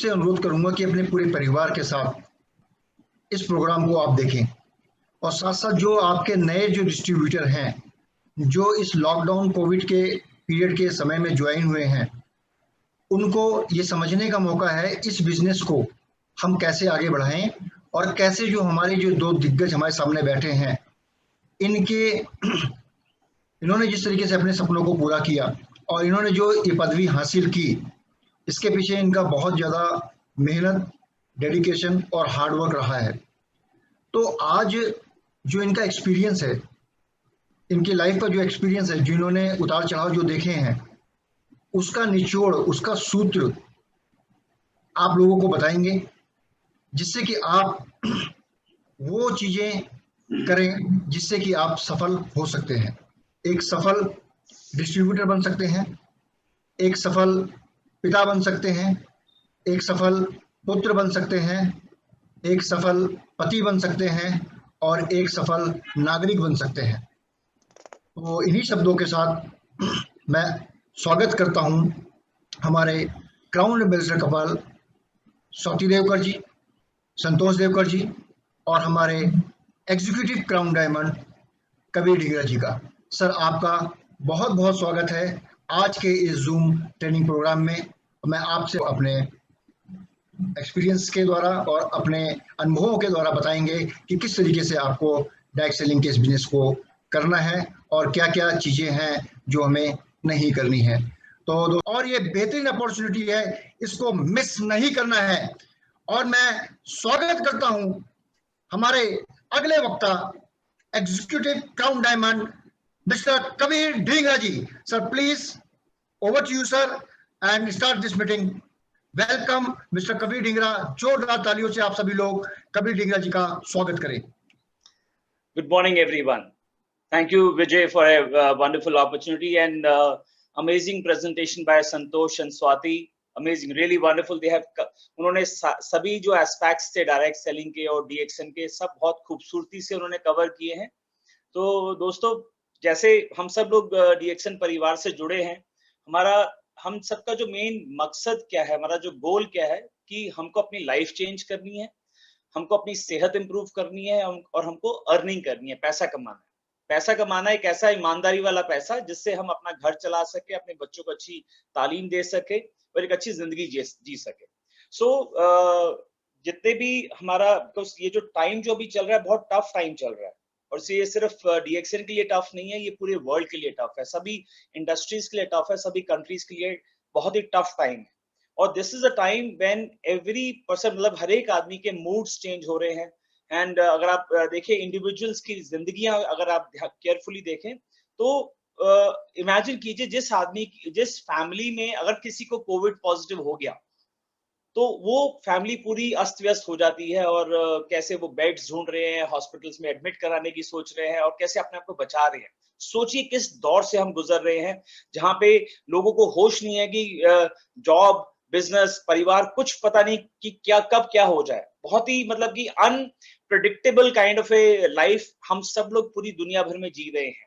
से अनुरोध करूंगा कि अपने पूरे परिवार के साथ इस प्रोग्राम को आप देखें और साथ साथ जो आपके नए जो डिस्ट्रीब्यूटर हैं जो इस लॉकडाउन कोविड के पीरियड के समय में ज्वाइन हुए हैं उनको ये समझने का मौका है इस बिजनेस को हम कैसे आगे बढ़ाएं और कैसे जो हमारे जो दो दिग्गज हमारे सामने बैठे हैं इनके इन्होंने जिस तरीके से अपने सपनों को पूरा किया और इन्होंने जो ये पदवी हासिल की इसके पीछे इनका बहुत ज़्यादा मेहनत डेडिकेशन और हार्डवर्क रहा है। तो आज जो इनका एक्सपीरियंस है इनकी लाइफ का जो एक्सपीरियंस है जो इन्होंने उतार चढ़ाव जो देखे हैं उसका निचोड़ उसका सूत्र आप लोगों को बताएंगे जिससे कि आप वो चीज़ें करें जिससे कि आप सफल हो सकते हैं, एक सफल डिस्ट्रीब्यूटर बन सकते हैं, एक सफल पिता बन सकते हैं, एक सफल पुत्र बन सकते हैं, एक सफल पति बन सकते हैं और एक सफल नागरिक बन सकते हैं। तो इन्हीं शब्दों के साथ मैं स्वागत करता हूं हमारे क्राउन एम्बेसडर कपाल स्वाति देवकर जी, संतोष देवकर जी और हमारे executive crown diamond Kabir Dhingra ji का। सर आपका बहुत बहुत स्वागत है आज के इस जूम ट्रेनिंग प्रोग्राम में। मैं आपसे अपने एक्सपीरियंस के द्वारा और अपने अनुभवों के द्वारा बताएंगे कि किस तरीके से आपको डायरेक्ट सेलिंग के इस बिजनेस को करना है और क्या क्या चीज़ें हैं जो हमें नहीं करनी है। तो और ये बेहतरीन अपॉर्चुनिटी है, इसको मिस नहीं करना है। और मैं स्वागत करता हूं हमारे अगले वक्ता executive crown diamond mister Kabir Dhingra ji. Sir please over to you sir and start this meeting. Welcome mister Kabir Dhingra. जोरदार तालियों से आप सभी लोग कबीर ढींगरा जी का स्वागत करें। Good morning, everyone. Thank you, Vijay, for a wonderful opportunity and amazing presentation by Santosh and Swati. Amazing, really wonderful. They have उन्होंने सभी जो एस्पेक्ट्स थे डायरेक्ट सेलिंग के और डीएक्सएन के सब बहुत खूबसूरती से उन्होंने कवर किए हैं। तो दोस्तों, जैसे हम सब लोग डीएक्सएन परिवार से जुड़े हैं, हम सबका जो मेन मकसद क्या है, हमारा जो गोल क्या है कि हमको अपनी लाइफ चेंज करनी है, हमको अपनी सेहत इंप्रूव करनी है और हमको अर्निंग करनी है, पैसा कमाना है। पैसा कमाना एक ऐसा ईमानदारी वाला पैसा जिससे हम अपना घर चला सके, अपने बच्चों को अच्छी तालीम दे सके और एक अच्छी जिंदगी जी सके। सो जितने भी हमारा तो ये जो टाइम जो अभी चल रहा है बहुत टफ टाइम चल रहा है और ये सिर्फ डीएक्सएन के लिए टफ नहीं है, ये पूरे वर्ल्ड के लिए टफ है, सभी इंडस्ट्रीज के लिए टफ है, सभी कंट्रीज के लिए बहुत ही टफ टाइम है। और this is a time when every person, मतलब हर एक आदमी के मूड्स चेंज हो रहे हैं। एंड अगर आप देखें इंडिविजुअल्स की जिंदगियां अगर आप केयरफुली देखें तो इमेजिन कीजिए जिस फैमिली में अगर किसी को कोविड पॉजिटिव हो गया तो वो फैमिली पूरी अस्त व्यस्त हो जाती है और कैसे वो बेड्स ढूंढ रहे हैं, हॉस्पिटल्स में एडमिट कराने की सोच रहे हैं और कैसे अपने आप को बचा रहे हैं। सोचिए किस दौर से हम गुजर रहे हैं जहां पे लोगों को होश नहीं है कि जॉब, बिजनेस, परिवार, कुछ पता नहीं कि क्या कब क्या हो जाए। बहुत ही मतलब कि unpredictable kind of A life हम सब लोग पूरी दुनिया भर में जी रहे हैं।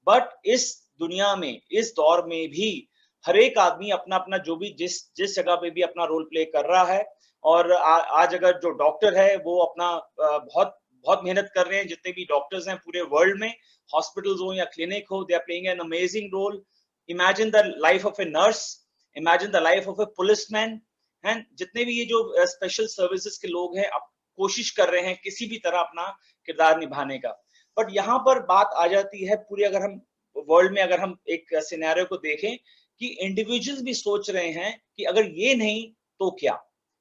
बट इस दुनिया में, इस दौर में भी हर एक आदमी अपना अपना जो भी जिस जगह पे भी अपना रोल प्ले कर रहा है। और आज अगर जो डॉक्टर है वो अपना बहुत बहुत मेहनत कर रहे हैं, जितने भी डॉक्टर्स हैं पूरे वर्ल्ड में, हॉस्पिटल्स हो या क्लिनिक हो, they are playing an amazing role. Imagine the life of a nurse, imagine the life of a policeman, and जितने भी ये जो स्पेशल सर्विसेज के लोग हैं अब कोशिश कर रहे हैं किसी भी तरह अपना किरदार निभाने का। बट यहाँ पर बात आ जाती है पूरी, अगर हम वर्ल्ड में अगर हम एक सिनेरियो को देखें कि इंडिविजुअल्स भी सोच रहे हैं कि अगर ये नहीं तो क्या।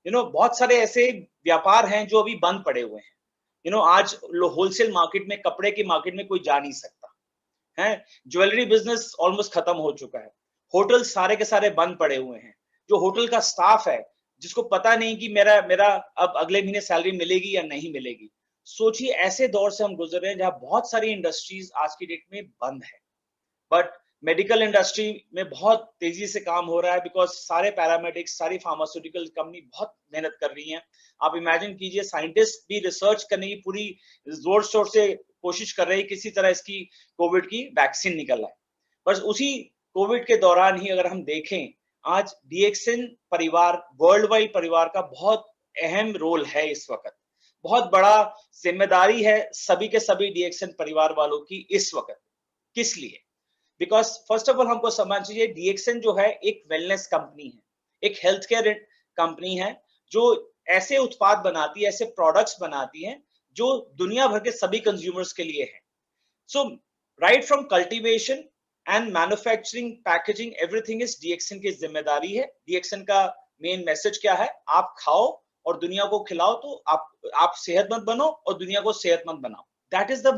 बहुत सारे ऐसे व्यापार हैं जो अभी बंद पड़े हुए हैं। आज होलसेल मार्केट में, कपड़े की मार्केट में कोई जा नहीं सकता है। ज्वेलरी बिजनेस ऑलमोस्ट खत्म हो चुका है। होटल सारे के सारे बंद पड़े हुए हैं। जो होटल का स्टाफ है जिसको पता नहीं कि मेरा अब अगले महीने सैलरी मिलेगी या नहीं मिलेगी। सोचिए ऐसे दौर से हम गुजर रहे हैं जहां बहुत सारी इंडस्ट्रीज आज की डेट में बंद है। बट मेडिकल इंडस्ट्री में बहुत तेजी से काम हो रहा है बिकॉज सारे पैरामेडिक्स, सारी फार्मास्यूटिकल कंपनी बहुत मेहनत कर रही हैं। आप इमेजिन कीजिए साइंटिस्ट भी रिसर्च करने की पूरी जोर शोर से कोशिश कर रहे हैं किसी तरह इसकी कोविड की वैक्सीन निकल आए। बस उसी कोविड के दौरान ही अगर हम देखें आज डीएक्सन परिवार, वर्ल्ड वाइड परिवार का बहुत अहम रोल है इस वक्त, बहुत बड़ा जिम्मेदारी है सभी के सभी डीएक्सन परिवार वालों की इस वक्त। किस लिए? बिकॉज फर्स्ट ऑफ ऑल हमको समझना चाहिए डीएक्सन जो है एक वेलनेस कंपनी है, एक हेल्थ केयर कंपनी है जो ऐसे उत्पाद बनाती है, ऐसे प्रोडक्ट्स बनाती है जो दुनिया भर के सभी कंज्यूमर्स के लिए है। So right from cultivation and manufacturing, packaging, everything is DXN की जिम्मेदारी है। डीएक्सन का मेन मैसेज क्या है? आप खाओ और दुनिया को खिलाओ, तो आप सेहतमंद बनो और दुनिया को सेहतमंद बनाओ। That is the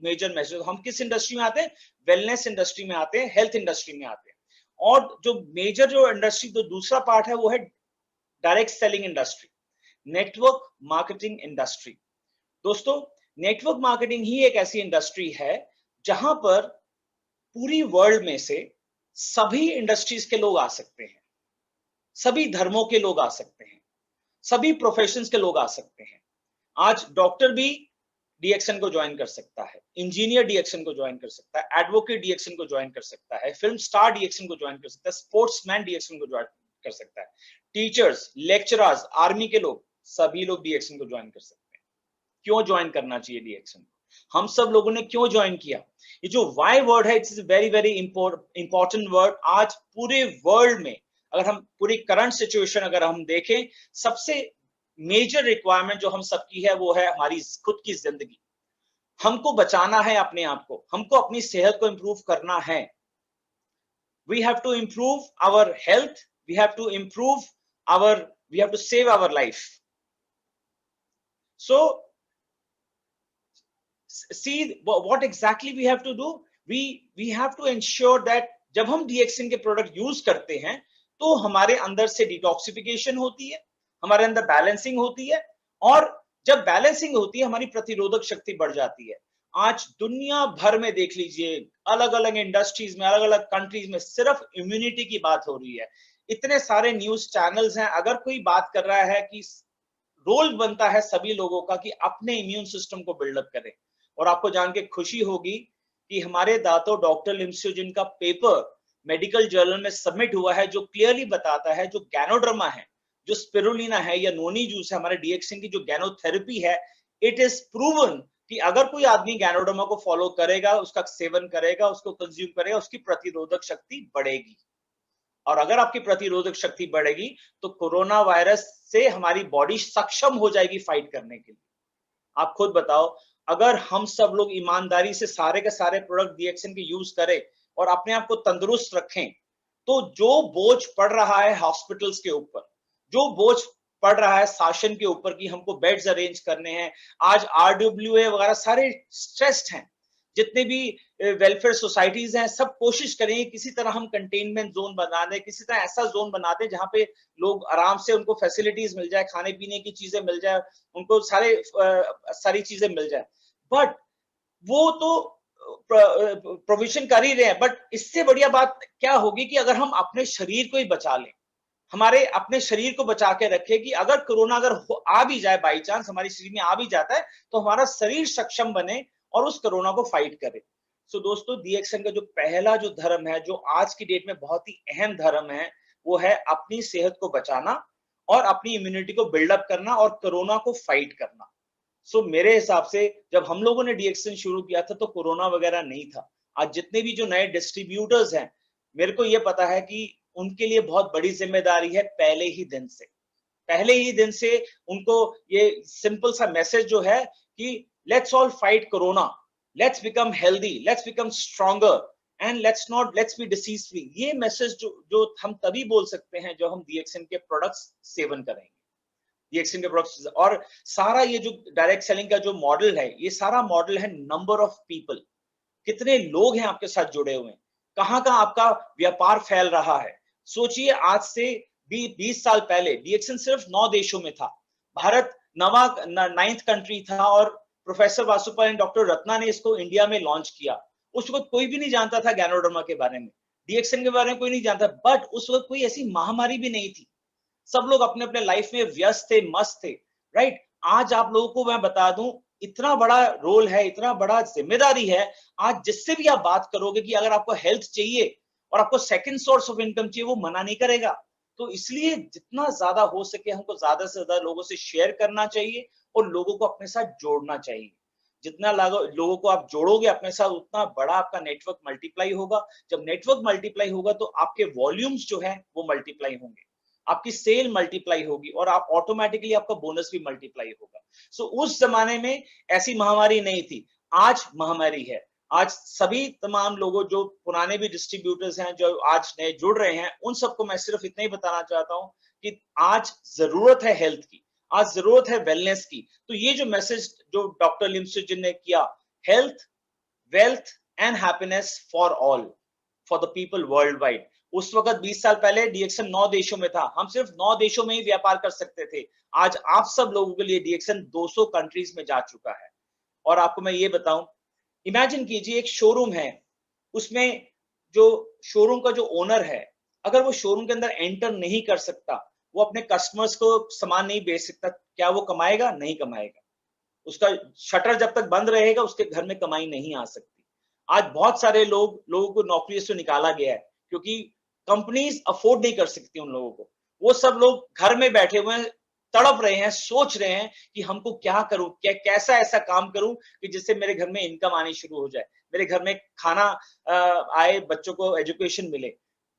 major message. हम किस इंडस्ट्री में आते हैं? वेलनेस इंडस्ट्री में आते हैं, हेल्थ इंडस्ट्री में आते हैं। और जो मेजर जो इंडस्ट्री, जो दूसरा पार्ट है वो है direct selling industry, network marketing industry. दोस्तों, नेटवर्क मार्केटिंग ही एक ऐसी इंडस्ट्री है जहां पर पूरी वर्ल्ड में से सभी इंडस्ट्रीज के लोग आ सकते हैं, सभी धर्मों के लोग आ सकते हैं, सभी प्रोफेशंस के लोग आ सकते हैं। आज डॉक्टर भी डीएक्सन को ज्वाइन कर सकता है, इंजीनियर डीएक्सन को ज्वाइन कर सकता है, एडवोकेट डीएक्सन को ज्वाइन कर सकता है, फिल्म स्टार डीएक्सन को ज्वाइन कर सकता है, स्पोर्ट्समैन डीएक्सन को ज्वाइन कर सकता है, टीचर्स, लेक्चरर्स, आर्मी के लोग, सभी लोग डीएक्सन को ज्वाइन कर सकते हैं। क्यों ज्वाइन करना चाहिए डीएक्सन को? हम सब लोगों ने क्यों ज्वाइन किया? ये जो वाई वर्ड है, it's very very important word. आज पूरे वर्ल्ड में अगर हम पूरी करंट सिचुएशन अगर हम देखें, सबसे मेजर रिक्वायरमेंट जो हम सबकी है वो है हमारी खुद की जिंदगी। हमको बचाना है अपने आप को, हमको अपनी सेहत को इंप्रूव करना है। We have to improve our health, we have to improve our, we have to save our life. So see what exactly we have to do. We have to ensure that जब हम डीएक्सन के product use करते हैं तो हमारे अंदर से detoxification होती है, हमारे अंदर बैलेंसिंग होती है, और जब बैलेंसिंग होती है हमारी प्रतिरोधक शक्ति बढ़ जाती है। आज दुनिया भर में देख लीजिए, अलग अलग इंडस्ट्रीज में, अलग अलग कंट्रीज में सिर्फ इम्यूनिटी की बात हो रही है। इतने सारे न्यूज चैनल्स हैं, अगर कोई बात कर रहा है कि रोल बनता है सभी लोगों का कि अपने इम्यून सिस्टम को बिल्डअप करें। और आपको जान के खुशी होगी कि हमारे दातो डॉक्टर लिम्सियो, जिनका पेपर मेडिकल जर्नल में सबमिट हुआ है, जो क्लियरली बताता है जो गैनोड्रमा है, जो स्पिरुलिना है या नोनी जूस है, हमारे डीएक्सन की जो गैनोथेरेपी है, इट इज प्रूवन कि अगर कोई आदमी गैनोड्रमा को फॉलो करेगा, उसका सेवन करेगा, उसको कंज्यूम करेगा, उसकी प्रतिरोधक शक्ति बढ़ेगी। और अगर आपकी प्रतिरोधक शक्ति बढ़ेगी तो कोरोना वायरस से हमारी बॉडी सक्षम हो जाएगी फाइट करने के लिए। आप खुद बताओ, अगर हम सब लोग ईमानदारी से सारे के सारे प्रोडक्ट डीएक्सन के यूज करें और अपने आप को तंदुरुस्त रखें, तो जो बोझ पड़ रहा है हॉस्पिटल्स के ऊपर, जो बोझ पड़ रहा है शासन के ऊपर कि हमको बेड्स अरेंज करने हैं, आज आरडब्ल्यूए वगैरह सारे स्ट्रेस्ड हैं, जितने भी वेलफेयर सोसाइटीज हैं, सब कोशिश करेंगे किसी तरह हम कंटेनमेंट जोन बना दें, किसी तरह ऐसा जोन बना दें जहां पे लोग आराम से, उनको फैसिलिटीज मिल जाए, खाने पीने की चीजें मिल जाए, उनको सारी चीजें मिल जाए। बट वो तो प्रोविजन कर ही रहे हैं, बट इससे बढ़िया बात क्या होगी कि अगर हम अपने शरीर को ही बचा लें, हमारे अपने शरीर को बचा के रखें कि अगर कोरोना अगर आ भी जाए, बाई चांस हमारे शरीर में आ भी जाता है, तो हमारा शरीर सक्षम बने और उस कोरोना को फाइट करे। सो दोस्तों, डीएक्सन का जो पहला जो धर्म है, जो आज की डेट में बहुत ही अहम धर्म है, वो है अपनी सेहत को बचाना और अपनी इम्यूनिटी को बिल्डअप करना और कोरोना को फाइट करना। सो मेरे हिसाब से जब हम लोगों ने डीएक्सन शुरू किया था तो कोरोना वगैरह नहीं था। आज जितने भी जो नए डिस्ट्रीब्यूटर्स हैं, मेरे को ये पता है कि उनके लिए बहुत बड़ी जिम्मेदारी है पहले ही दिन से उनको ये सिंपल सा मैसेज जो है कि let's all fight corona, let's become healthy, let's become stronger and let's be disease free. ये मैसेज जो हम तभी बोल सकते हैं जो हम डीएक्सन के प्रोडक्ट्स सेवन करेंगे, डीएक्सन के प्रोडक्ट्स। और सारा ये जो डायरेक्ट सेलिंग का जो मॉडल है, ये सारा मॉडल है नंबर ऑफ पीपल, कितने लोग हैं आपके साथ जुड़े हुए हैं, कहां कहां आपका व्यापार फैल रहा है। सोचिए, आज से 20 साल पहले डीएक्सन सिर्फ 9 देशों में था, भारत 9th कंट्री था, और प्रोफेसर वासुपाल एंड डॉक्टर रत्ना ने इसको इंडिया में लॉन्च किया। उस वक्त कोई भी नहीं जानता था गैनोडर्मा के बारे में, डीएक्सन के बारे में कोई नहीं जानता, बट उस वक्त कोई ऐसी महामारी भी नहीं थी, सब लोग अपने अपने लाइफ में व्यस्त थे, मस्त थे, राइट। आज आप लोगों को मैं बता दूं, इतना बड़ा रोल है, इतना बड़ा जिम्मेदारी है। आज जिससे भी आप बात करोगे कि अगर आपको हेल्थ चाहिए और आपको सेकंड सोर्स ऑफ इनकम चाहिए, वो मना नहीं करेगा। तो इसलिए जितना ज्यादा हो सके हमको ज्यादा से ज्यादा लोगों से शेयर करना चाहिए और लोगों को अपने साथ जोड़ना चाहिए। जितना लोगों को आप जोड़ोगे अपने साथ, उतना बड़ा आपका नेटवर्क मल्टीप्लाई होगा। जब नेटवर्क मल्टीप्लाई होगा तो आपके वॉल्यूम्स जो है वो मल्टीप्लाई होंगे, आपकी सेल मल्टीप्लाई होगी और आप ऑटोमेटिकली आपका बोनस भी मल्टीप्लाई होगा। सो उस जमाने में ऐसी महामारी नहीं थी, आज महामारी है। आज सभी तमाम लोगों जो पुराने भी डिस्ट्रीब्यूटर्स हैं, जो आज नए जुड़ रहे हैं, उन सबको मैं सिर्फ इतना ही बताना चाहता हूं कि आज जरूरत है हेल्थ की, आज जरूरत है वेलनेस की। तो ये जो मैसेज जो डॉक्टर लिमसुचिन ने किया, health, wealth and happiness for all, for the people world wide. उस वक्त 20 साल पहले डीएक्सन 9 देशों में था, हम सिर्फ 9 देशों में ही व्यापार कर सकते थे। आज आप सब लोगों के लिए डीएक्सन 200 कंट्रीज में जा चुका है। और आपको मैं ये बताऊं, इमेजिन कीजिए एक शोरूम है, उसमें जो शोरूम का जो ओनर है, अगर वो शोरूम के अंदर एंटर नहीं कर सकता, वो अपने कस्टमर्स को सामान नहीं बेच सकता, क्या वो कमाएगा? नहीं कमाएगा। उसका शटर जब तक बंद रहेगा उसके घर में कमाई नहीं आ सकती। आज बहुत सारे लोगों को नौकरी से निकाला गया है क्योंकि कंपनीज अफोर्ड नहीं कर सकती उन लोगों को। वो सब लोग घर में बैठे हुए हैं, तड़प रहे हैं, सोच रहे हैं कि हमको क्या करूं, कैसा ऐसा काम करूं कि जिससे मेरे घर में इनकम आनी शुरू हो जाए, मेरे घर में खाना आए, बच्चों को एजुकेशन मिले।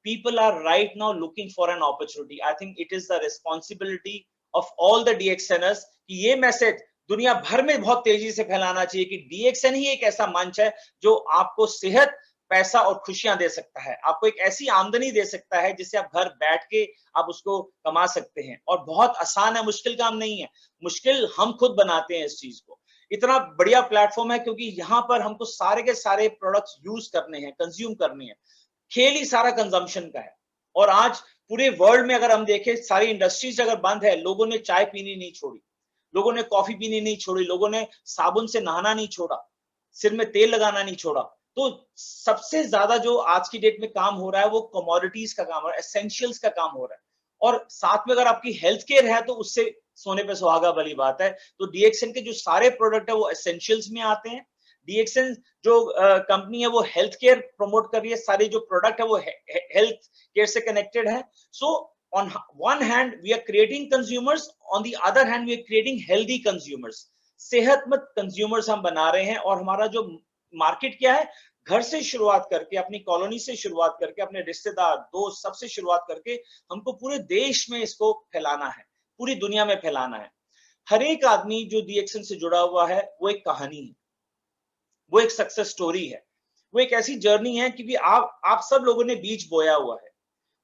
People are right now looking for an opportunity. I think it is the responsibility of all the DXNers कि ये मैसेज दुनिया भर में बहुत तेजी से फैलाना चाहिए कि DXN ही एक ऐसा मंच है जो आपको सेहत, पैसा और खुशियां दे सकता है, आपको एक ऐसी आमदनी दे सकता है जिससे आप घर बैठ के आप उसको कमा सकते हैं। और बहुत आसान है, मुश्किल काम नहीं है, मुश्किल हम खुद बनाते हैं इस चीज को। इतना बढ़िया प्लेटफॉर्म है क्योंकि यहाँ पर हमको सारे के सारे प्रोडक्ट्स यूज करने हैं, कंज्यूम करने हैं। खेल ही सारा कंजम्पशन का है। और आज पूरे वर्ल्ड में अगर हम देखें, सारी इंडस्ट्रीज अगर बंद है, लोगों ने चाय पीनी नहीं छोड़ी, लोगों ने कॉफी पीनी नहीं छोड़ी, लोगों ने साबुन से नहाना नहीं छोड़ा, सिर में तेल लगाना नहीं छोड़ा। तो सबसे ज्यादा जो आज की डेट में काम हो रहा है वो कमोडिटीज का काम हो रहा है, एसेंशियल्स का काम हो रहा है। और साथ में अगर आपकी हेल्थ केयर है तो उससे सोने पे सुहागा वाली बात है। तो डीएक्सन के जो सारे प्रोडक्ट है वो एसेंशियल्स में आते हैं। डीएक्सन जो कंपनी है वो हेल्थ केयर प्रमोट कर रही है, सारे जो प्रोडक्ट है वो हेल्थ केयर से कनेक्टेड है। सो on one hand we are creating consumers, on the other hand we are creating healthy consumers, सेहतमंद कंज्यूमर्स हम बना रहे हैं। और हमारा जो मार्केट क्या है, घर से शुरुआत करके, अपनी कॉलोनी से शुरुआत करके, अपने रिश्तेदार दोस्त सबसे शुरुआत करके हमको पूरे देश में इसको फैलाना है, पूरी दुनिया में फैलाना है। हर एक आदमी जो डीएक्सन से जुड़ा हुआ है वो एक कहानी है, वो एक सक्सेस स्टोरी है, वो एक ऐसी जर्नी है कि आप सब लोगों ने बीज बोया हुआ है।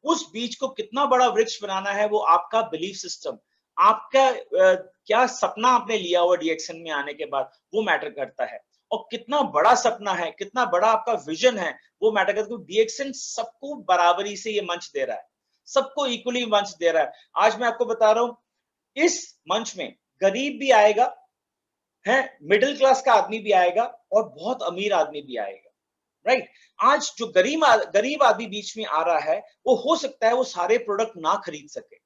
उस बीज को कितना बड़ा वृक्ष बनाना है वो आपका बिलीफ सिस्टम, आपका क्या सपना आपने लिया हुआ डीएक्सन में आने के बाद, वो मैटर करता है। और कितना बड़ा सपना है, कितना बड़ा आपका विजन है, वो मैटर करता है। डीएक्सन सबको बराबरी से ये मंच दे रहा है, सबको इक्वली मंच दे रहा है। आज मैं आपको बता रहा हूं, इस मंच में गरीब भी आएगा है, मिडिल क्लास का आदमी भी आएगा और बहुत अमीर आदमी भी आएगा, राइट। आज जो गरीब आदमी बीच में आ रहा है, वो हो सकता है वो सारे प्रोडक्ट ना खरीद सके,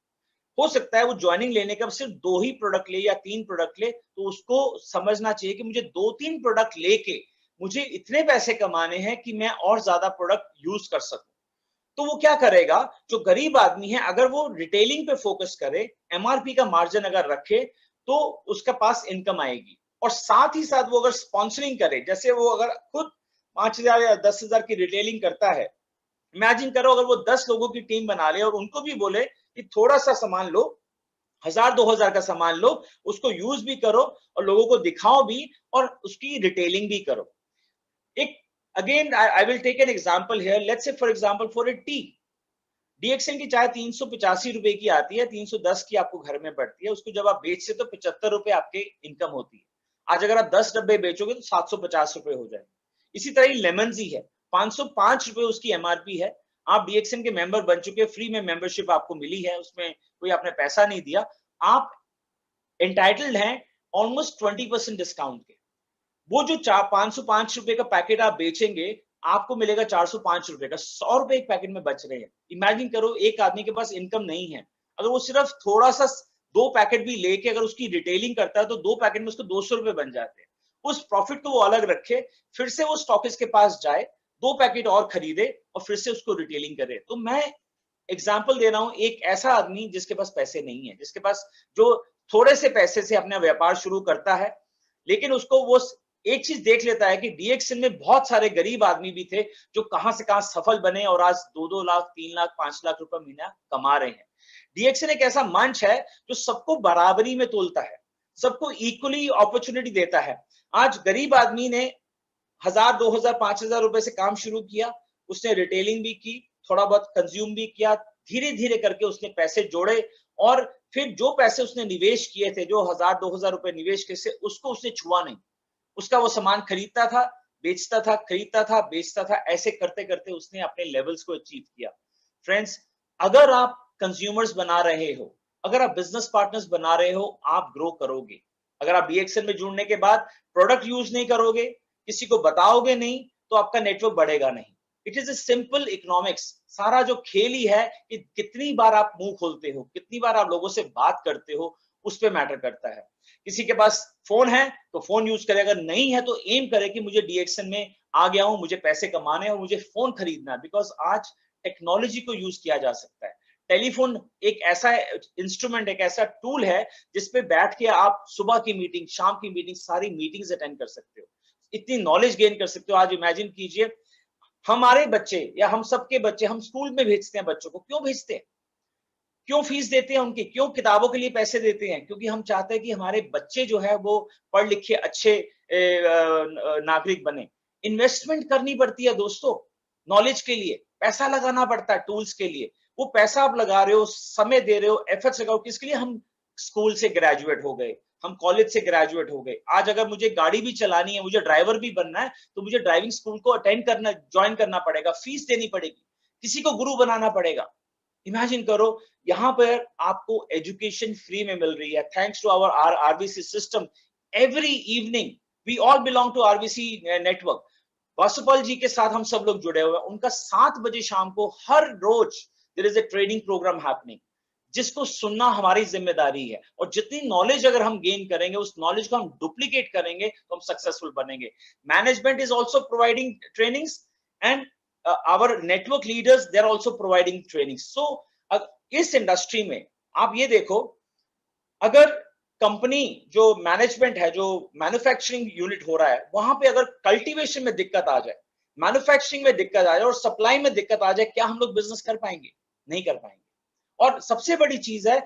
हो सकता है वो ज्वाइनिंग लेने का सिर्फ 2 ही प्रोडक्ट ले या 3 प्रोडक्ट ले। तो उसको समझना चाहिए कि मुझे 2-3 प्रोडक्ट लेके मुझे इतने पैसे कमाने हैं कि मैं और ज्यादा प्रोडक्ट यूज कर सकूं। तो वो क्या करेगा, जो गरीब आदमी है, अगर वो रिटेलिंग पे फोकस करे, एमआरपी का मार्जिन अगर रखे, तो उसके पास इनकम आएगी। और साथ ही साथ वो अगर स्पॉन्सरिंग करे, जैसे वो अगर खुद 5,000 या 10,000 की रिटेलिंग करता है, इमेजिन करो अगर वो 10 लोगों की टीम बना ले और उनको भी बोले कि थोड़ा सा सामान लो, 1,000-2,000 का सामान लो, उसको यूज भी करो और लोगों को दिखाओ भी और उसकी रिटेलिंग भी करो। एक again I will take an example here, let's say for example for a tea, DXN की चाय 385 रुपए की आती है, 310 की आपको घर में पड़ती है। उसको जब आप बेचते तो 75 रुपए आपके इनकम होती है। आज अगर आप 10 डब्बे बेचोगे तो 750 रुपए हो जाएंगे। इसी तरह लेमन जी है, 505 रुपए उसकी एमआरपी है। आप डीएक्सन के मेंबर बन चुके, फ्री में मेंबरशिप आपको मिली है, उसमें कोई आपने पैसा नहीं दिया, आप एंटाइटल्ड हैं ऑलमोस्ट 20% डिस्काउंट के। वो जो 505 रुपए का पैकेट आप बेचेंगे, आपको मिलेगा 405 रुपए का, 100 रुपए एक पैकेट में बच रहे हैं। इमेजिन करो एक आदमी के पास इनकम नहीं है, अगर वो सिर्फ थोड़ा सा 2 पैकेट भी लेके अगर उसकी रिटेलिंग करता है तो 2 पैकेट में उसको 200 रुपए बन जाते हैं। उस प्रॉफिट को वो अलग रखे, फिर से वो स्टॉकिस्ट के पास जाए, 2 पैकेट और खरीदे और फिर से उसको रिटेलिंग करे। तो मैं एग्जाम्पल दे रहा हूं, एक ऐसा आदमी जिसके पास पैसे नहीं है, जिसके पास जो थोड़े से पैसे से अपना व्यापार शुरू करता है, लेकिन उसको वो एक चीज देख लेता है कि डीएक्सएन में बहुत सारे गरीब आदमी भी थे जो कहां से कहां सफल बने और आज 2-2 लाख, 3 लाख, 5 लाख रुपए महीना कमा रहे हैं। डीएक्सएन एक ऐसा मंच है जो सबको बराबरी में तोलता है, सबको इक्वली अपॉर्चुनिटी देता है। आज गरीब आदमी ने 1000, 2000, 5000 रुपए से काम शुरू किया, उसने रिटेलिंग भी की, थोड़ा बहुत कंज्यूम भी किया, धीरे धीरे करके उसने पैसे जोड़े और फिर जो पैसे उसने निवेश किए थे, जो 1000, 2000 रुपए निवेश किए थे, उसको उसने छुआ नहीं। उसका वो सामान खरीदता था, बेचता था, खरीदता था, बेचता था, ऐसे करते करते उसने अपने लेवल्स को अचीव किया। फ्रेंड्स, अगर आप कंज्यूमर्स बना रहे हो, अगर आप बिजनेस पार्टनर्स बना रहे हो, आप ग्रो करोगे। अगर आप डीएक्सएन में जुड़ने के बाद प्रोडक्ट यूज नहीं करोगे, किसी को बताओगे नहीं, तो आपका नेटवर्क बढ़ेगा नहीं। It is a simple economics. सारा जो खेल ही है कि कितनी बार आप मुंह खोलते हो, कितनी बार आप लोगों से बात करते हो, उस पर मैटर करता है। किसी के पास फोन है तो फोन यूज करे, अगर नहीं है तो एम करे कि मुझे डीएक्सएन में आ गया हूं, मुझे पैसे कमाने और मुझे फोन खरीदना है, बिकॉज आज टेक्नोलॉजी को यूज किया जा सकता है। टेलीफोन एक ऐसा इंस्ट्रूमेंट, एक ऐसा टूल है जिसपे बैठ के आप सुबह की मीटिंग, शाम की मीटिंग, सारी मीटिंग्स अटेंड कर सकते हो, इतनी नॉलेज गेन कर सकते हो। आज इमेजिन कीजिए, हमारे बच्चे या हम सबके बच्चे, हम स्कूल में भेजते हैं बच्चों को, क्यों भेजते हैं? क्यों फीस देते हैं उनकी, क्यों किताबों के लिए पैसे देते हैं? क्योंकि हम चाहते हैं कि हमारे बच्चे जो है वो पढ़ लिखे अच्छे नागरिक बने। इन्वेस्टमेंट करनी पड़ती है दोस्तों, नॉलेज के लिए पैसा लगाना पड़ता है, टूल्स के लिए। वो पैसा आप लगा रहे हो, समय दे रहे हो, एफर्ट्स लगाओ, किसके लिए? हम स्कूल से ग्रेजुएट हो गए, हम कॉलेज से ग्रेजुएट हो गए। आज अगर मुझे गाड़ी भी चलानी है, मुझे ड्राइवर भी बनना है, तो मुझे ड्राइविंग स्कूल को अटेंड करना, ज्वाइन करना पड़ेगा, फीस देनी पड़ेगी, किसी को गुरु बनाना पड़ेगा। इमेजिन करो, यहाँ पर आपको एजुकेशन फ्री में मिल रही है, thanks to our RBC system. Every evening we all belong to RBC network. Vasupal ji के साथ हम सब लोग जुड़े हुए हैं। उनका 7 बजे शाम को हर रोज there is a training program happening, जिसको सुनना हमारी जिम्मेदारी है। और जितनी नॉलेज अगर हम गेन करेंगे, उस नॉलेज को हम डुप्लीकेट करेंगे, तो हम सक्सेसफुल बनेंगे। Management is also providing trainings and our network leaders, they are also providing training. So इस इंडस्ट्री में आप ये देखो, अगर कंपनी जो मैनेजमेंट है, जो मैन्युफैक्चरिंग यूनिट हो रहा है, वहां पे अगर कल्टीवेशन में दिक्कत आ जाए, मैन्युफैक्चरिंग में दिक्कत आ जाए और सप्लाई में दिक्कत आ जाए, क्या हम लोग बिजनेस कर पाएंगे? नहीं कर पाएंगे। और सबसे बड़ी चीज है,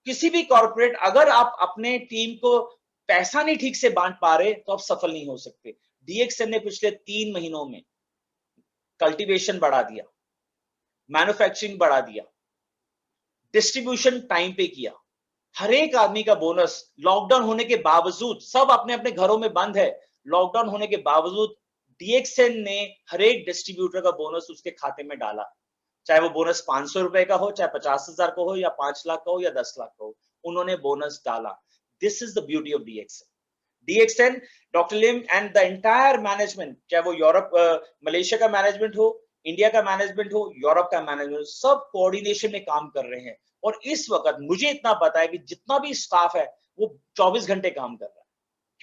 किसी भी कॉर्पोरेट, अगर आप अपने टीम को पैसा नहीं ठीक से बांट पा रहे, तो आप सफल नहीं हो सकते। डीएक्सएन ने पिछले 3 महीनों में कल्टीवेशन बढ़ा दिया, मैन्युफैक्चरिंग बढ़ा दिया, डिस्ट्रीब्यूशन टाइम पे किया, हर एक आदमी का बोनस, लॉकडाउन होने के बावजूद, सब अपने अपने घरों में बंद है, लॉकडाउन होने के बावजूद डीएक्सएन ने हर एक डिस्ट्रीब्यूटर का बोनस उसके खाते में डाला। चाहे वो बोनस 500 रुपए का हो, चाहे 50,000 का हो, या 5 लाख का हो, या 10 लाख का हो, उन्होंने बोनस डाला। This is the beauty of DXN. DXN, doctor limb and the entire management, चाहे वो यूरोप, मलेशिया का मैनेजमेंट हो, इंडिया का मैनेजमेंट हो, यूरोप का मैनेजमेंट, सब कोऑर्डिनेशन में काम कर रहे हैं। और इस वक्त मुझे इतना पता है कि जितना भी स्टाफ है वो 24 घंटे काम कर रहा है।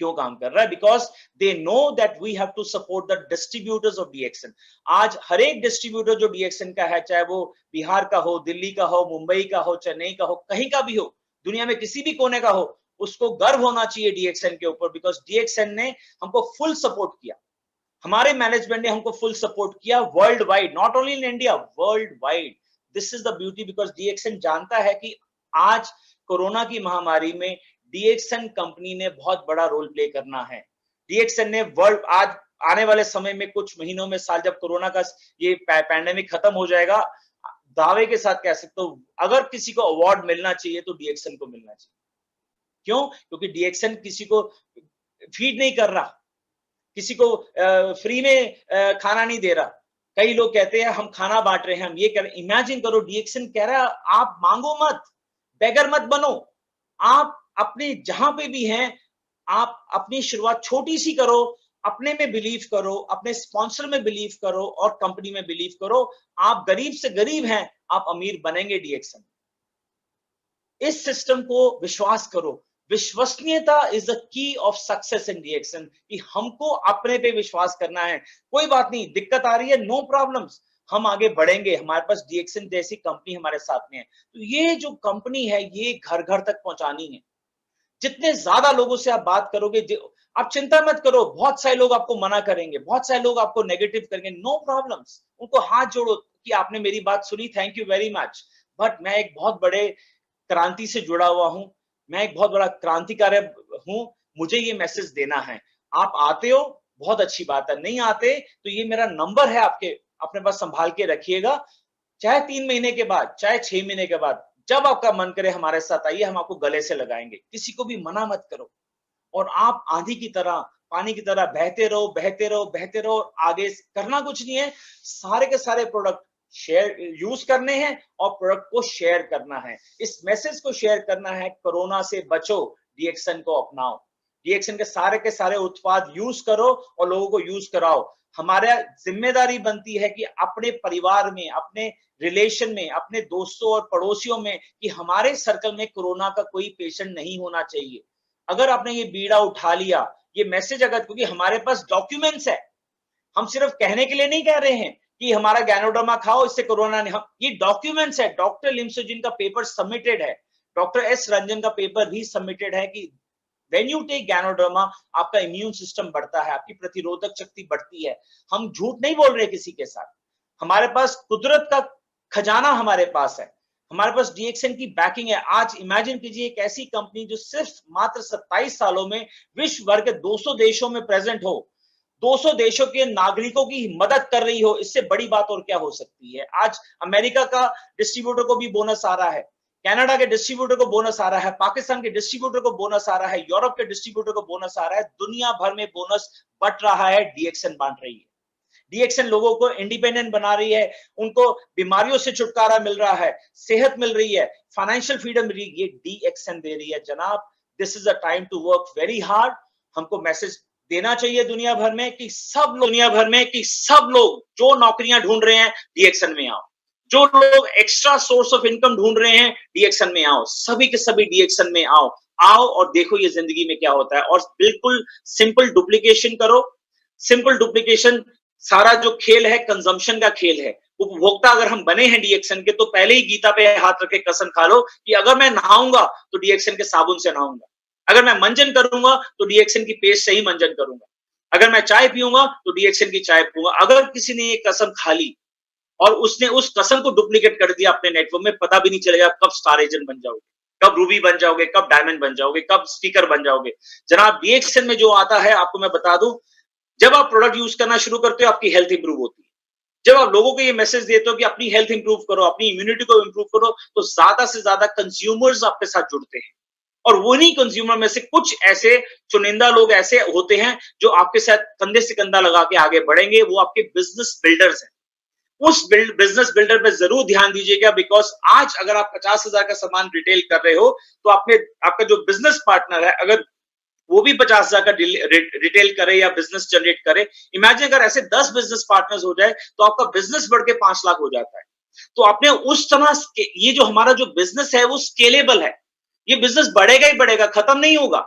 क्यों काम कर रहा है? Because they know that we have to support the distributors of DXN. आज हर एक डिस्ट्रीब्यूटर जो डीएक्सएन का है, चाहे वो बिहार का हो, दिल्ली का हो, मुंबई का हो, चेन्नई का हो, कहीं का भी हो, दुनिया में किसी भी कोने का हो, उसको गर्व होना चाहिए डीएक्सएन के ऊपर, बिकॉज डीएक्सएन ने हमको फुल सपोर्ट किया, हमारे मैनेजमेंट ने हमको फुल सपोर्ट किया world wide, not only in India, world wide. This is the beauty, because DXN जानता है कि आज कोरोना की महामारी में डीएक्सएन कंपनी ने बहुत बड़ा रोल प्ले करना है। डीएक्सएन ने वर्ल्ड, आज आने वाले समय में, कुछ महीनों में, साल, जब कोरोना का ये पैंडेमिक खत्म हो जाएगा, दावे के साथ कह सकते हो, अगर किसी को अवार्ड मिलना चाहिए तो डीएक्सएन को मिलना चाहिए। क्यों? क्योंकि डीएक्सएन किसी को फीड नहीं कर रहा, किसी को फ्री में खाना नहीं दे रहा। कई लोग कहते हैं हम खाना बांट रहे हैं, हम ये कर रहे हैं। इमेजिन करो, डीएक्सएन कह रहा है आप मांगो मत, बेगर मत बनो, आप अपने जहां पे भी हैं, आप अपनी शुरुआत छोटी सी करो, अपने में बिलीव करो, अपने स्पॉन्सर में बिलीव करो और कंपनी में बिलीव करो। आप गरीब से गरीब हैं, आप अमीर बनेंगे डीएक्सएन। इस सिस्टम को विश्वास करो। विश्वसनीयता is the key of success in DXN, कि हमको अपने पे विश्वास करना है। कोई बात नहीं, दिक्कत आ रही है, नो प्रॉब्लम्स, हम आगे बढ़ेंगे, हमारे पास डीएक्सन जैसी कंपनी हमारे साथ में है। तो ये जो कंपनी है ये घर घर तक पहुंचानी है। जितने ज्यादा लोगों से आप बात करोगे, आप चिंता मत करो, बहुत सारे लोग आपको मना करेंगे, बहुत सारे लोग आपको नेगेटिव करेंगे, नो प्रॉब्लम्स, उनको हाथ जोड़ो कि आपने मेरी बात सुनी, thank you very much, but मैं एक बहुत बड़े क्रांति से जुड़ा हुआ हूं, मैं एक बहुत बड़ा क्रांतिकारी हूं, मुझे ये मैसेज देना है। आप आते हो, बहुत अच्छी बात है, नहीं आते तो ये मेरा नंबर है, आपके अपने पास संभाल के रखिएगा। चाहे 3 महीने के बाद, चाहे 6 महीने के बाद, जब आपका मन करे हमारे साथ आइए, हम आपको गले से लगाएंगे, किसी को भी मना मत करो। और आप आंधी की तरह, पानी की तरह बहते रहो, बहते रहो, बहते रहो। आगे करना कुछ नहीं है, सारे के सारे प्रोडक्ट शेयर यूज करने हैं और प्रोडक्ट को शेयर करना है, इस मैसेज को शेयर करना है, कोरोना से बचो, डीएक्सन को अपनाओ, डीएक्सन के सारे उत्पाद यूज करो और लोगों को यूज कराओ। हमारा जिम्मेदारी बनती है कि अपने परिवार में, अपने रिलेशन में, अपने दोस्तों और पड़ोसियों में, कि हमारे सर्कल में कोरोना का कोई पेशेंट नहीं होना चाहिए। अगर आपने ये बीड़ा उठा लिया, ये मैसेज, अगर, क्योंकि हमारे पास डॉक्यूमेंट्स है, हम सिर्फ कहने के लिए नहीं कह रहे हैं कि हमारा गैनोडर्मा खाओ इससे कोरोना नहीं, हम ये डॉक्यूमेंट्स है, डॉक्टर लिम्सोजिन का पेपर सबमिटेड है, डॉक्टर एस रंजन का पेपर भी सबमिटेड है कि व्हेन यू टेक गैनोडर्मा आपका इम्यून सिस्टम बढ़ता है, आपकी प्रतिरोधक शक्ति बढ़ती है। हम झूठ नहीं बोल रहे किसी के साथ, हमारे पास कुदरत का खजाना हमारे पास है, हमारे पास डीएक्सन की बैकिंग है। आज इमेजिन कीजिए एक ऐसी कंपनी जो सिर्फ मात्र 27 सालों में विश्व भर के 200 देशों में प्रेजेंट हो, 200 देशों के नागरिकों की मदद कर रही हो, इससे बड़ी बात और क्या हो सकती है। आज अमेरिका का डिस्ट्रीब्यूटर को भी बोनस आ रहा है, कनाडा के डिस्ट्रीब्यूटर को बोनस आ रहा है, पाकिस्तान के डिस्ट्रीब्यूटर को बोनस आ रहा है, यूरोप के डिस्ट्रीब्यूटर को बोनस आ रहा है, दुनिया भर में बोनस बट रहा है, डीएक्सन बांट रही है। डीएक्सन लोगों को इंडिपेंडेंट बना रही है, उनको बीमारियों से छुटकारा मिल रहा है, सेहत मिल रही है, फाइनेंशियल फ्रीडम मिल रही है, ये डीएक्सन दे रही है। जनाब, this is a time to work very hard. हमको मैसेज देना चाहिए दुनिया भर में कि सब लोग जो नौकरियां ढूंढ रहे हैं, डीएक्सन में आओ, जो लोग एक्स्ट्रा सोर्स ऑफ इनकम ढूंढ रहे हैं, डीएक्सन में आओ, सभी के सभी डीएक्सन में आओ। आओ और देखो ये जिंदगी में क्या होता है। और बिल्कुल सिंपल डुप्लीकेशन करो, सिंपल डुप्लीकेशन। सारा जो खेल है कंजम्पशन का खेल है। उपभोक्ता अगर हम बने हैं डीएक्सन के, तो पहले ही गीता पे हाथ रखे कसम खा लो कि अगर मैं नहाऊंगा तो डीएक्सन के साबुन से नहाऊंगा, अगर मैं मंजन करूंगा तो डीएक्सन की पेस्ट से ही मंजन करूंगा, अगर मैं चाय पीऊंगा तो डीएक्सन की चाय पीऊंगा। अगर किसी ने ये कसम खा ली और उसने उस कसम को डुप्लीकेट कर दिया अपने नेटवर्क में, पता भी नहीं चलेगा कब स्टार एजेंट बन जाओगे, कब रूबी बन जाओगे, कब डायमंड बन जाओगे, कब स्पीकर बन जाओगे। जनाब, डीएक्सन में जो आता है, आपको मैं बता दूं, जब आप प्रोडक्ट यूज करना शुरू करते हो आपकी हेल्थ इंप्रूव होती है। जब आप लोगों को ये मैसेज देते हो कि अपनी हेल्थ इंप्रूव करो, अपनी इम्यूनिटी को इंप्रूव करो, तो ज्यादा से ज्यादा कंज्यूमर्स आपके साथ जुड़ते हैं। और वो नहीं कंज्यूमर में से कुछ ऐसे चुनिंदा लोग ऐसे होते हैं जो आपके साथ कंधे से कंधा लगा के आगे बढ़ेंगे, वो आपके बिजनेस बिल्डर्स हैं। उस बिजनेस बिल्डर पे जरूर ध्यान दीजिएगा, बिकॉज आज अगर आप 50,000 का सामान रिटेल कर रहे हो, तो आपका जो बिजनेस पार्टनर है, अगर वो भी 50,000 का रिटेल करे या बिजनेस जनरेट करे, इमेजिन अगर ऐसे 10 बिजनेस पार्टनर्स हो जाए तो आपका बिजनेस बढ़ के 5 लाख हो जाता है। तो आपने उस तरह, ये जो हमारा जो बिजनेस है वो स्केलेबल है, ये बिजनेस बढ़ेगा ही बढ़ेगा, खत्म नहीं होगा।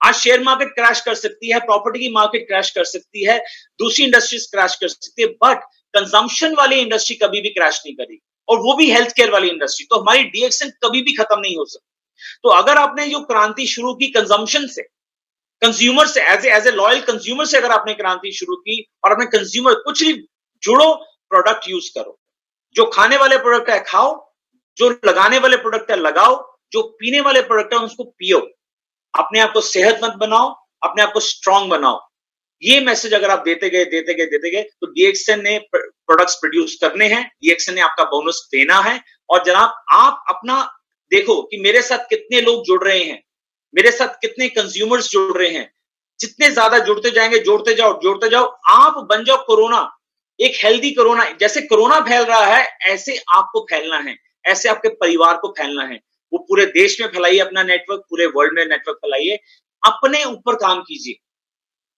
आज शेयर मार्केट क्रैश कर सकती है, प्रॉपर्टी की मार्केट क्रैश कर सकती है, दूसरी इंडस्ट्रीज क्रैश कर सकती है, बट कंजम्पशन वाली इंडस्ट्री कभी भी क्रैश नहीं करेगी, और वो भी हेल्थ केयर वाली इंडस्ट्री। तो हमारी डीएक्सन कभी भी खत्म नहीं हो सकती। तो अगर आपने जो क्रांति शुरू की कंजम्पशन से, कंज्यूमर से, एज ए लॉयल कंज्यूमर से अगर आपने क्रांति शुरू की, और अपने कंज्यूमर कुछ भी जुड़ो, प्रोडक्ट यूज करो, जो खाने वाले प्रोडक्ट है खाओ, जो लगाने वाले प्रोडक्ट है लगाओ, जो पीने वाले प्रोडक्ट है उसको पियो, अपने आप को सेहतमंद बनाओ, अपने आप को स्ट्रांग बनाओ। ये मैसेज अगर आप देते गए तो डीएक्सन ने प्रोडक्ट्स प्रोड्यूस करने हैं, डीएक्सन ने आपका बोनस देना है। और जनाब, आप अपना देखो कि मेरे साथ कितने लोग जुड़ रहे हैं, मेरे साथ कितने कंज्यूमर्स जुड़ रहे हैं। जितने ज्यादा जुड़ते जाएंगे, जोड़ते जाओ, आप बन जाओ कोरोना, एक हेल्दी कोरोना। जैसे कोरोना फैल रहा है, ऐसे आपको फैलना है, ऐसे आपके परिवार को फैलना है। वो पूरे देश में फैलाइए अपना नेटवर्क, पूरे वर्ल्ड में नेटवर्क फैलाइए, अपने ऊपर काम कीजिए।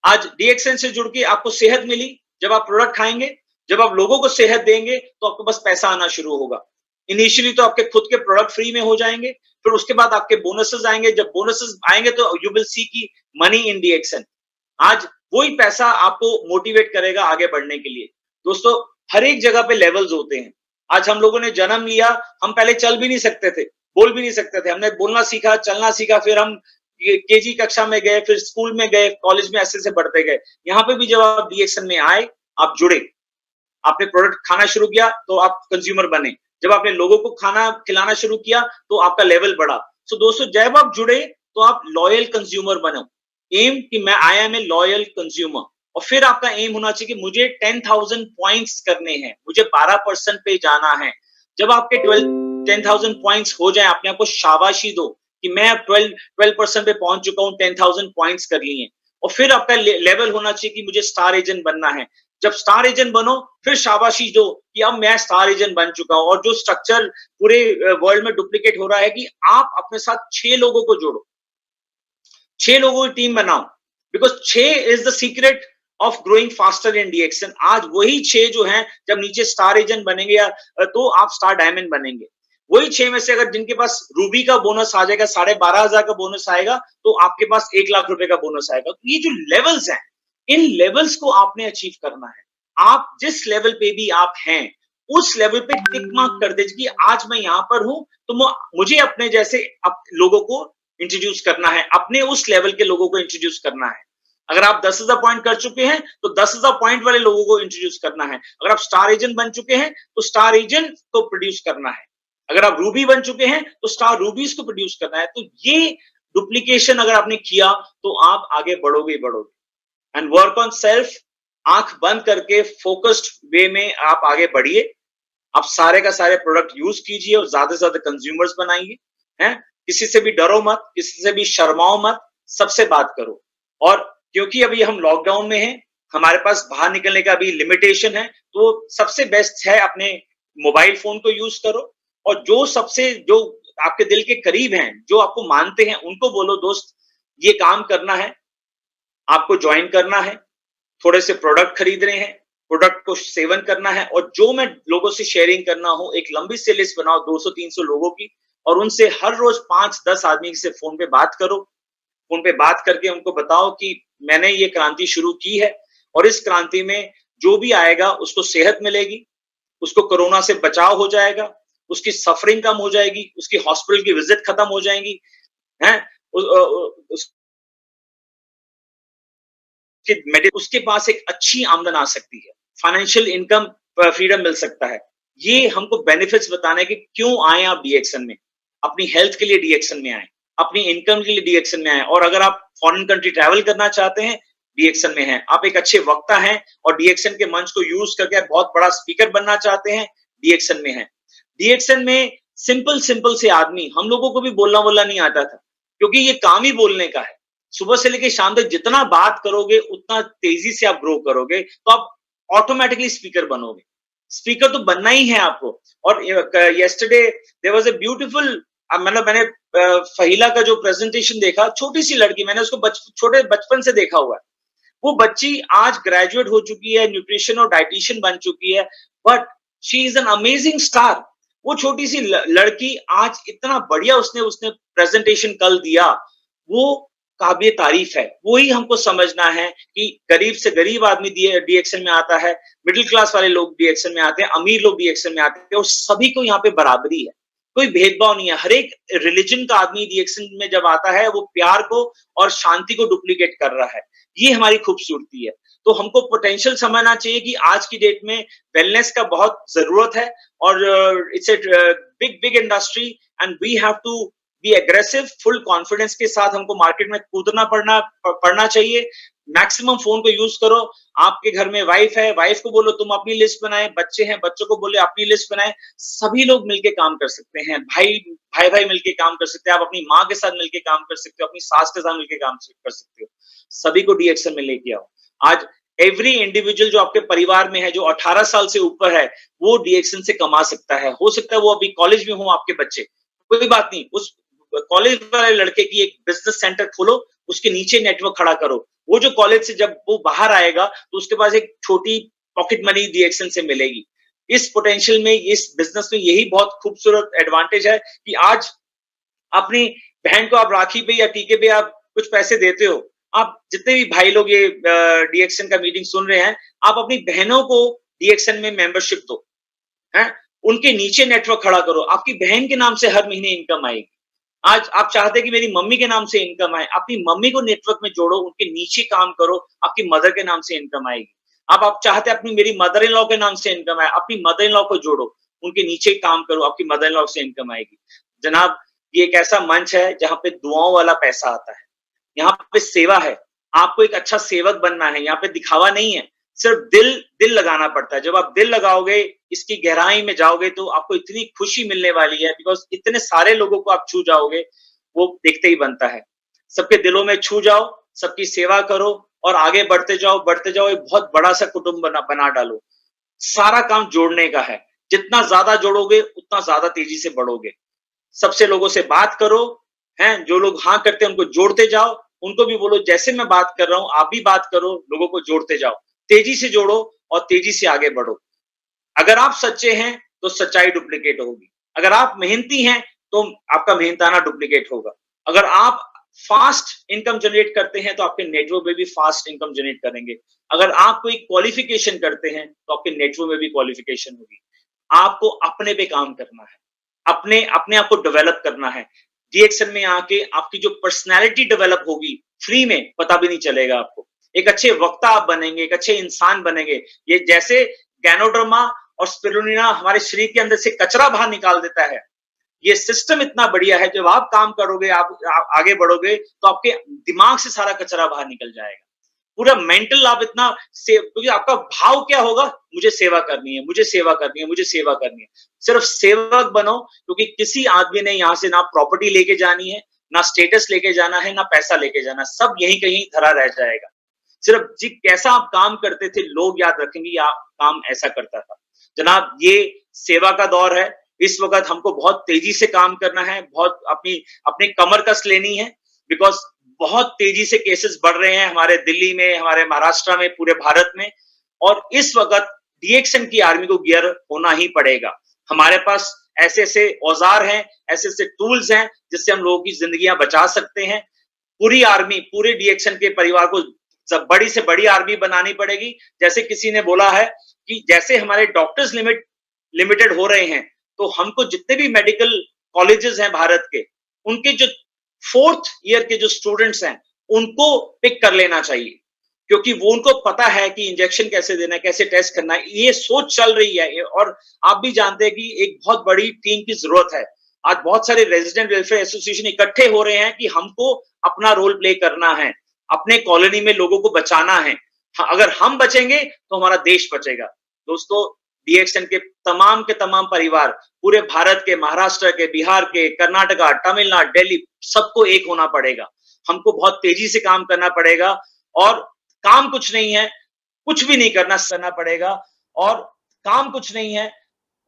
आज डीएक्सन से जुड़ के आपको सेहत मिली, जब आप प्रोडक्ट खाएंगे, जब आप लोगों को सेहत देंगे, तो आपको बस पैसा आना शुरू होगा। इनिशियली तो आपके खुद के प्रोडक्ट फ्री में हो जाएंगे, फिर उसके बाद आपके बोनसेस आएंगे, जब बोनसेस आएंगे तो यू विल सी की मनी इन DXN। आज वही पैसा आपको मोटिवेट करेगा आगे बढ़ने के लिए। दोस्तों, हर एक जगह पे लेवल्स होते हैं। आज हम लोगों ने जन्म लिया, हम पहले चल भी नहीं सकते थे, बोल भी नहीं सकते थे, हमने बोलना सीखा, चलना सीखा, फिर हम केजी कक्षा में गए, फिर स्कूल में गए, कॉलेज में ऐसे बढ़ते गए। यहाँ पे भी जब आप DXN में आए, आप जुड़े, आपने प्रोडक्ट खाना शुरू किया तो आप कंज्यूमर बने, जब आपने लोगों को खाना खिलाना शुरू किया तो आपका लेवल बढ़ा। सो दोस्तों, जब आप जुड़े तो आप लॉयल कंज्यूमर बनो। एम कि मैं I am a loyal consumer, और फिर आपका एम होना चाहिए कि मुझे 10,000 पॉइंट्स करने हैं, मुझे 12% पे जाना है। जब आपके 10,000 पॉइंट्स हो जाए, अपने आप को शाबाशी दो कि मैं अब 12% पे पहुंच चुका हूं, 10,000 पॉइंट्स कर लिए। और फिर आपका लेवल होना चाहिए कि मुझे स्टार एजेंट बनना है। जब स्टार एजेंट बनो, फिर शाबाशी दो कि अब मैं स्टार एजेंट बन चुका हूं। और जो स्ट्रक्चर पूरे वर्ल्ड में डुप्लीकेट हो रहा है कि आप अपने साथ 6 लोगों को जोड़ो, 6 लोगों की टीम बनाओ, because 6 is the secret of growing faster in DXN। आज वही 6 जो हैं, जब नीचे स्टार एजेंट बनेंगे या तो आप स्टार डायमंड बनेंगे। वही 6 में से अगर जिनके पास रूबी का बोनस आ जाएगा, 12,500 का बोनस आएगा, तो आपके पास 1 लाख रुपए का बोनस आएगा। तो ये जो लेवल्स हैं, इन लेवल्स को आपने अचीव करना है। आप जिस लेवल पे भी आप हैं, उस लेवल पे टिक मार्क कर दीजिए कि आज मैं यहां पर हूं, तो मुझे अपने जैसे लोगों को इंट्रोड्यूस करना है, अपने उस लेवल के लोगों को इंट्रोड्यूस करना है। अगर आप 10,000 पॉइंट कर चुके हैं तो 10,000 पॉइंट वाले लोगों को इंट्रोड्यूस करना है। अगर आप स्टार एजेंट बन चुके हैं तो स्टार एजेंट को प्रोड्यूस करना है। अगर आप रूबी बन चुके हैं तो स्टार रूबीज को प्रोड्यूस करना है। तो ये डुप्लीकेशन अगर आपने किया तो आप आगे बढ़ोगे ही बढ़ोगे। एंड वर्क ऑन सेल्फ, आंख बंद करके फोकस्ड वे में आप आगे बढ़िए। आप सारे का सारे प्रोडक्ट यूज कीजिए और ज्यादा से ज्यादा कंज्यूमर्स बनाइए। हैं, किसी से भी डरो मत, किसी से भी शर्माओ मत, सबसे बात करो। और क्योंकि अभी हम लॉकडाउन में हैं, हमारे पास बाहर निकलने का अभी लिमिटेशन है, तो सबसे बेस्ट है अपने मोबाइल फोन को यूज करो। और जो आपके दिल के करीब हैं, जो आपको मानते हैं, उनको बोलो दोस्त ये काम करना है, आपको ज्वाइन करना है, थोड़े से प्रोडक्ट खरीदने हैं, प्रोडक्ट को सेवन करना है। और जो मैं लोगों से शेयरिंग करना हो, एक लंबी सी लिस्ट बनाओ 200-300 लोगों की, और उनसे हर रोज 5-10 आदमी से फोन पे बात करो। फोन पे बात करके उनको बताओ कि मैंने ये क्रांति शुरू की है, और इस क्रांति में जो भी आएगा उसको सेहत मिलेगी, उसको कोरोना से बचाव हो जाएगा, उसकी सफरिंग कम हो जाएगी, उसकी हॉस्पिटल की विजिट खत्म हो जाएंगी, हैं, उसके पास एक अच्छी आमदन आ सकती है, फाइनेंशियल इनकम फ्रीडम मिल सकता है। ये हमको बेनिफिट्स बताने कि क्यों आए आप DXN में, अपनी हेल्थ के लिए DXN में आए, अपनी इनकम के लिए DXN में आए। और अगर आप फॉरेन कंट्री ट्रैवल करना चाहते हैं, DXN में हैं, आप एक अच्छे वक्ता हैं और DXN के मंच को यूज करके बहुत बड़ा स्पीकर बनना चाहते हैं, DXN में हैं। DXN में सिंपल से आदमी, हम लोगों को भी बोलना नहीं आता था, क्योंकि ये काम ही बोलने का है। सुबह से लेकर शाम तक जितना बात करोगे उतना तेजी से आप ग्रो करोगे, तो आप ऑटोमेटिकली स्पीकर बनोगे। स्पीकर तो बनना ही है आपको। और yesterday there was a beautiful, मतलब मैंने फहीला का जो प्रेजेंटेशन देखा, छोटी सी लड़की, मैंने उसको छोटे बचपन से देखा हुआ है। वो बच्ची आज ग्रेजुएट हो चुकी है, न्यूट्रिशन और डाइटिशियन बन चुकी है, but she is an amazing star. वो छोटी सी लड़की आज इतना बढ़िया उसने प्रेजेंटेशन कल दिया, वो काबिल तारीफ है। वही हमको समझना है कि गरीब से गरीब आदमी DXN में आता है, मिडिल क्लास वाले लोग DXN में आते हैं, अमीर लोग DXN में आते हैं, और सभी को यहाँ पे बराबरी है, कोई भेदभाव नहीं है। हर एक रिलीजन का आदमी DXN में जब आता है, वो प्यार को और शांति को डुप्लीकेट कर रहा है। ये हमारी खूबसूरती है। तो हमको पोटेंशियल समझना चाहिए कि आज की डेट में वेलनेस का बहुत जरूरत है, और it's a big industry, and we have to be aggressive. Full confidence के साथ हमको मार्केट में कूदना पड़ना चाहिए। मैक्सिमम फोन को यूज करो। आपके घर में वाइफ है, वाइफ को बोलो तुम अपनी लिस्ट बनाए, बच्चे हैं, बच्चों को बोले अपनी लिस्ट बनाए। सभी लोग मिलके काम कर सकते हैं, भाई मिलके काम कर सकते हैं, आप अपनी माँ के साथ मिलके काम कर सकते हो, अपनी सास के साथ मिलके काम कर सकते हो। सभी को DXN में लेके आओ। आज एवरी इंडिविजुअल जो आपके परिवार में है, जो 18 साल से ऊपर है, वो DXN से कमा सकता है। हो सकता है वो अभी कॉलेज में हो आपके बच्चे, कोई बात नहीं, उस कॉलेज वाले लड़के की एक बिजनेस सेंटर खोलो, उसके नीचे नेटवर्क खड़ा करो। वो जो कॉलेज से जब वो बाहर आएगा तो उसके पास एक छोटी पॉकेट मनी DXN से मिलेगी। इस पोटेंशियल में, इस बिजनेस में यही बहुत खूबसूरत एडवांटेज है कि आज अपनी बहन को आप राखी पे या टीके पे आप कुछ पैसे देते हो। आप जितने भी भाई लोग ये डीएक्सन का मीटिंग सुन रहे हैं, आप अपनी बहनों को डीएक्सन में मेंबरशिप दो, हैं? उनके नीचे नेटवर्क खड़ा करो, आपकी बहन के नाम से हर महीने इनकम आएगी। आज आप चाहते हैं कि मेरी मम्मी के नाम से इनकम आए, अपनी मम्मी को नेटवर्क में जोड़ो, उनके नीचे काम करो, आपकी मदर के नाम से इनकम आएगी। आप चाहते हैं अपनी मेरी मदर इन लॉ के नाम से इनकम आए, अपनी मदर इन लॉ को जोड़ो, उनके नीचे काम करो, आपकी मदर इन लॉ से इनकम आएगी। जनाब, ये एक ऐसा मंच है जहाँ पे दुआओं वाला पैसा आता है। यहाँ पे सेवा है, आपको एक अच्छा सेवक बनना है, यहाँ पे दिखावा नहीं है, सिर्फ दिल लगाना पड़ता है। जब आप दिल लगाओगे, इसकी गहराई में जाओगे तो आपको इतनी खुशी मिलने वाली है, बिकॉज़ इतने सारे लोगों को आप छू जाओगे, वो देखते ही बनता है। सबके दिलों में छू जाओ, सबकी सेवा करो और आगे बढ़ते जाओ, एक बहुत बड़ा-सा कुटुंब बना डालो। सारा काम जोड़ने का है, जितना ज़्यादा जोड़ोगे, उतना ज़्यादा तेज़ी से बढ़ोगे। सबसे लोगों से बात करो, हैं? जो लोग हाँ करते हैं उनको जोड़ते जाओ, उनको भी बोलो जैसे मैं बात कर रहा हूँ, आप भी बात करो, लोगों को जोड़ते जाओ। तेज़ी से जोड़ो और तेज़ी से आगे बढ़ो। अगर आप सच्चे हैं, तो सच्चाई डुप्लीकेट होगी। अगर आप मेहनती हैं, तो आपका मेहनताना डुप्लीकेट होगा। अगर आप फास्ट इनकम जनरेट करते हैं, तो आपके नेटवर्क में भी फास्ट इनकम जनरेट करेंगे। अगर आप कोई क्वालिफ़िकेशन करते हैं, तो आपके नेटवर्क में भी क्वालिफ़िकेशन होगी। आपको अपने पे काम करना है। अपने अपने आप को डेवलप करना है। डीएक्सन में आके आपकी जो पर्सनैलिटी डेवलप होगी, फ्री में पता भी नहीं चलेगा आपको। एक अच्छे वक्ता आप बनेंगे, एक अच्छे इंसान बनेंगे। ये जैसे गैनोडर्मा और स्पिरुलिना हमारे शरीर के अंदर से कचरा बाहर निकाल देता है। ये सिस्टम इतना बढ़िया है, जब आप काम करोगे, आप आगे बढ़ोगे, तो आपके दिमाग से सारा कचरा बाहर निकल जाएगा। पूरा मेंटल आप इतना से, क्योंकि आपका भाव क्या होगा, मुझे सेवा करनी है, मुझे सेवा करनी है, मुझे सेवा करनी है। सिर्फ सेवक बनो, क्योंकि किसी आदमी ने यहाँ से ना प्रॉपर्टी लेके जानी है, ना स्टेटस लेके जाना है, ना पैसा लेके जाना, सब यहीं कहीं धरा रह जाएगा। सिर्फ जी कैसा आप काम करते थे, लोग याद रखेंगे, आप काम ऐसा करता था। जनाब, ये सेवा का दौर है। इस वक्त हमको बहुत तेजी से काम करना है, बहुत अपनी अपनी कमर कस लेनी है, बिकॉज बहुत तेजी से केसेस बढ़ रहे हैं हमारे दिल्ली में, हमारे महाराष्ट्र में, पूरे भारत में। और इस वक्त डीएक्सन की आर्मी को गियर होना ही पड़ेगा। हमारे पास ऐसे ऐसे औजार हैं, ऐसे ऐसे टूल्स हैं, जिससे हम लोगों की जिंदगियां बचा सकते हैं। पूरी आर्मी, पूरे डीएक्सन के परिवार को बड़ी से बड़ी आर्मी बनानी पड़ेगी। जैसे किसी ने बोला है कि जैसे हमारे डॉक्टर्स लिमिटेड हो रहे हैं, तो हमको जितने भी मेडिकल कॉलेजेस हैं भारत के, उनके जो 4th ईयर के जो स्टूडेंट्स हैं, उनको पिक कर लेना चाहिए, क्योंकि वो उनको पता है कि इंजेक्शन कैसे देना है, कैसे टेस्ट करना है। ये सोच चल रही है, और आप भी जानते हैं कि एक बहुत बड़ी टीम की जरूरत है। आज बहुत सारे रेजिडेंट वेलफेयर एसोसिएशन इकट्ठे हो रहे हैं कि हमको अपना रोल प्ले करना है, अपने कॉलोनी में लोगों को बचाना है। अगर हम बचेंगे, तो हमारा देश बचेगा। दोस्तों, डीएक्सन के तमाम परिवार, पूरे भारत के, महाराष्ट्र के, बिहार के, कर्नाटका, तमिलनाडु, दिल्ली, सबको एक होना पड़ेगा। हमको बहुत तेजी से काम करना पड़ेगा, और काम कुछ नहीं है, कुछ भी नहीं करना पड़ेगा। और काम कुछ नहीं है,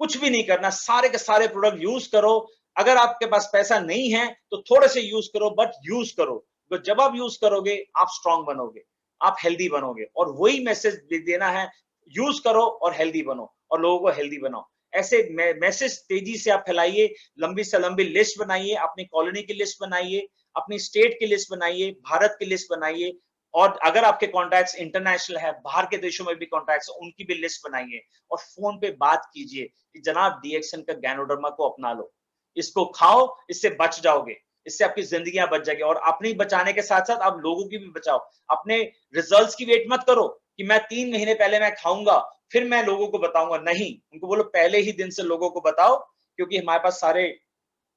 कुछ भी नहीं करना, सारे के सारे प्रोडक्ट यूज करो। अगर आपके पास पैसा नहीं है, तो थोड़े से यूज करो, बट यूज करो। तो जब आप यूज करोगे, आप स्ट्रांग बनोगे, आप हेल्दी बनोगे, और वही मैसेज देना है, यूज करो और हेल्दी बनो, और लोगों को हेल्दी बनाओ। ऐसे मैसेज तेजी से आप फैलाइए, लंबी से लंबी लिस्ट बनाइए, अपनी कॉलोनी की लिस्ट बनाइए, अपनी स्टेट की लिस्ट बनाइए, भारत की लिस्ट बनाइए। और अगर आपके कॉन्टैक्ट्स इंटरनेशनल है, बाहर के देशों में भी कॉन्टैक्ट्स, उनकी भी लिस्ट बनाइए, और फोन पे बात कीजिए कि जनाब, डीएक्सन का गैनोडर्मा को अपना लो, इसको खाओ, इससे बच जाओगे, इससे आपकी जिंदगियां बच जाएगी। और अपनी बचाने के साथ साथ आप लोगों की भी बचाओ। अपने रिजल्ट्स की वेट मत करो कि मैं 3 महीने पहले मैं खाऊंगा, फिर मैं लोगों को बताऊंगा। नहीं, उनको बोलो पहले ही दिन से लोगों को बताओ, क्योंकि हमारे पास सारे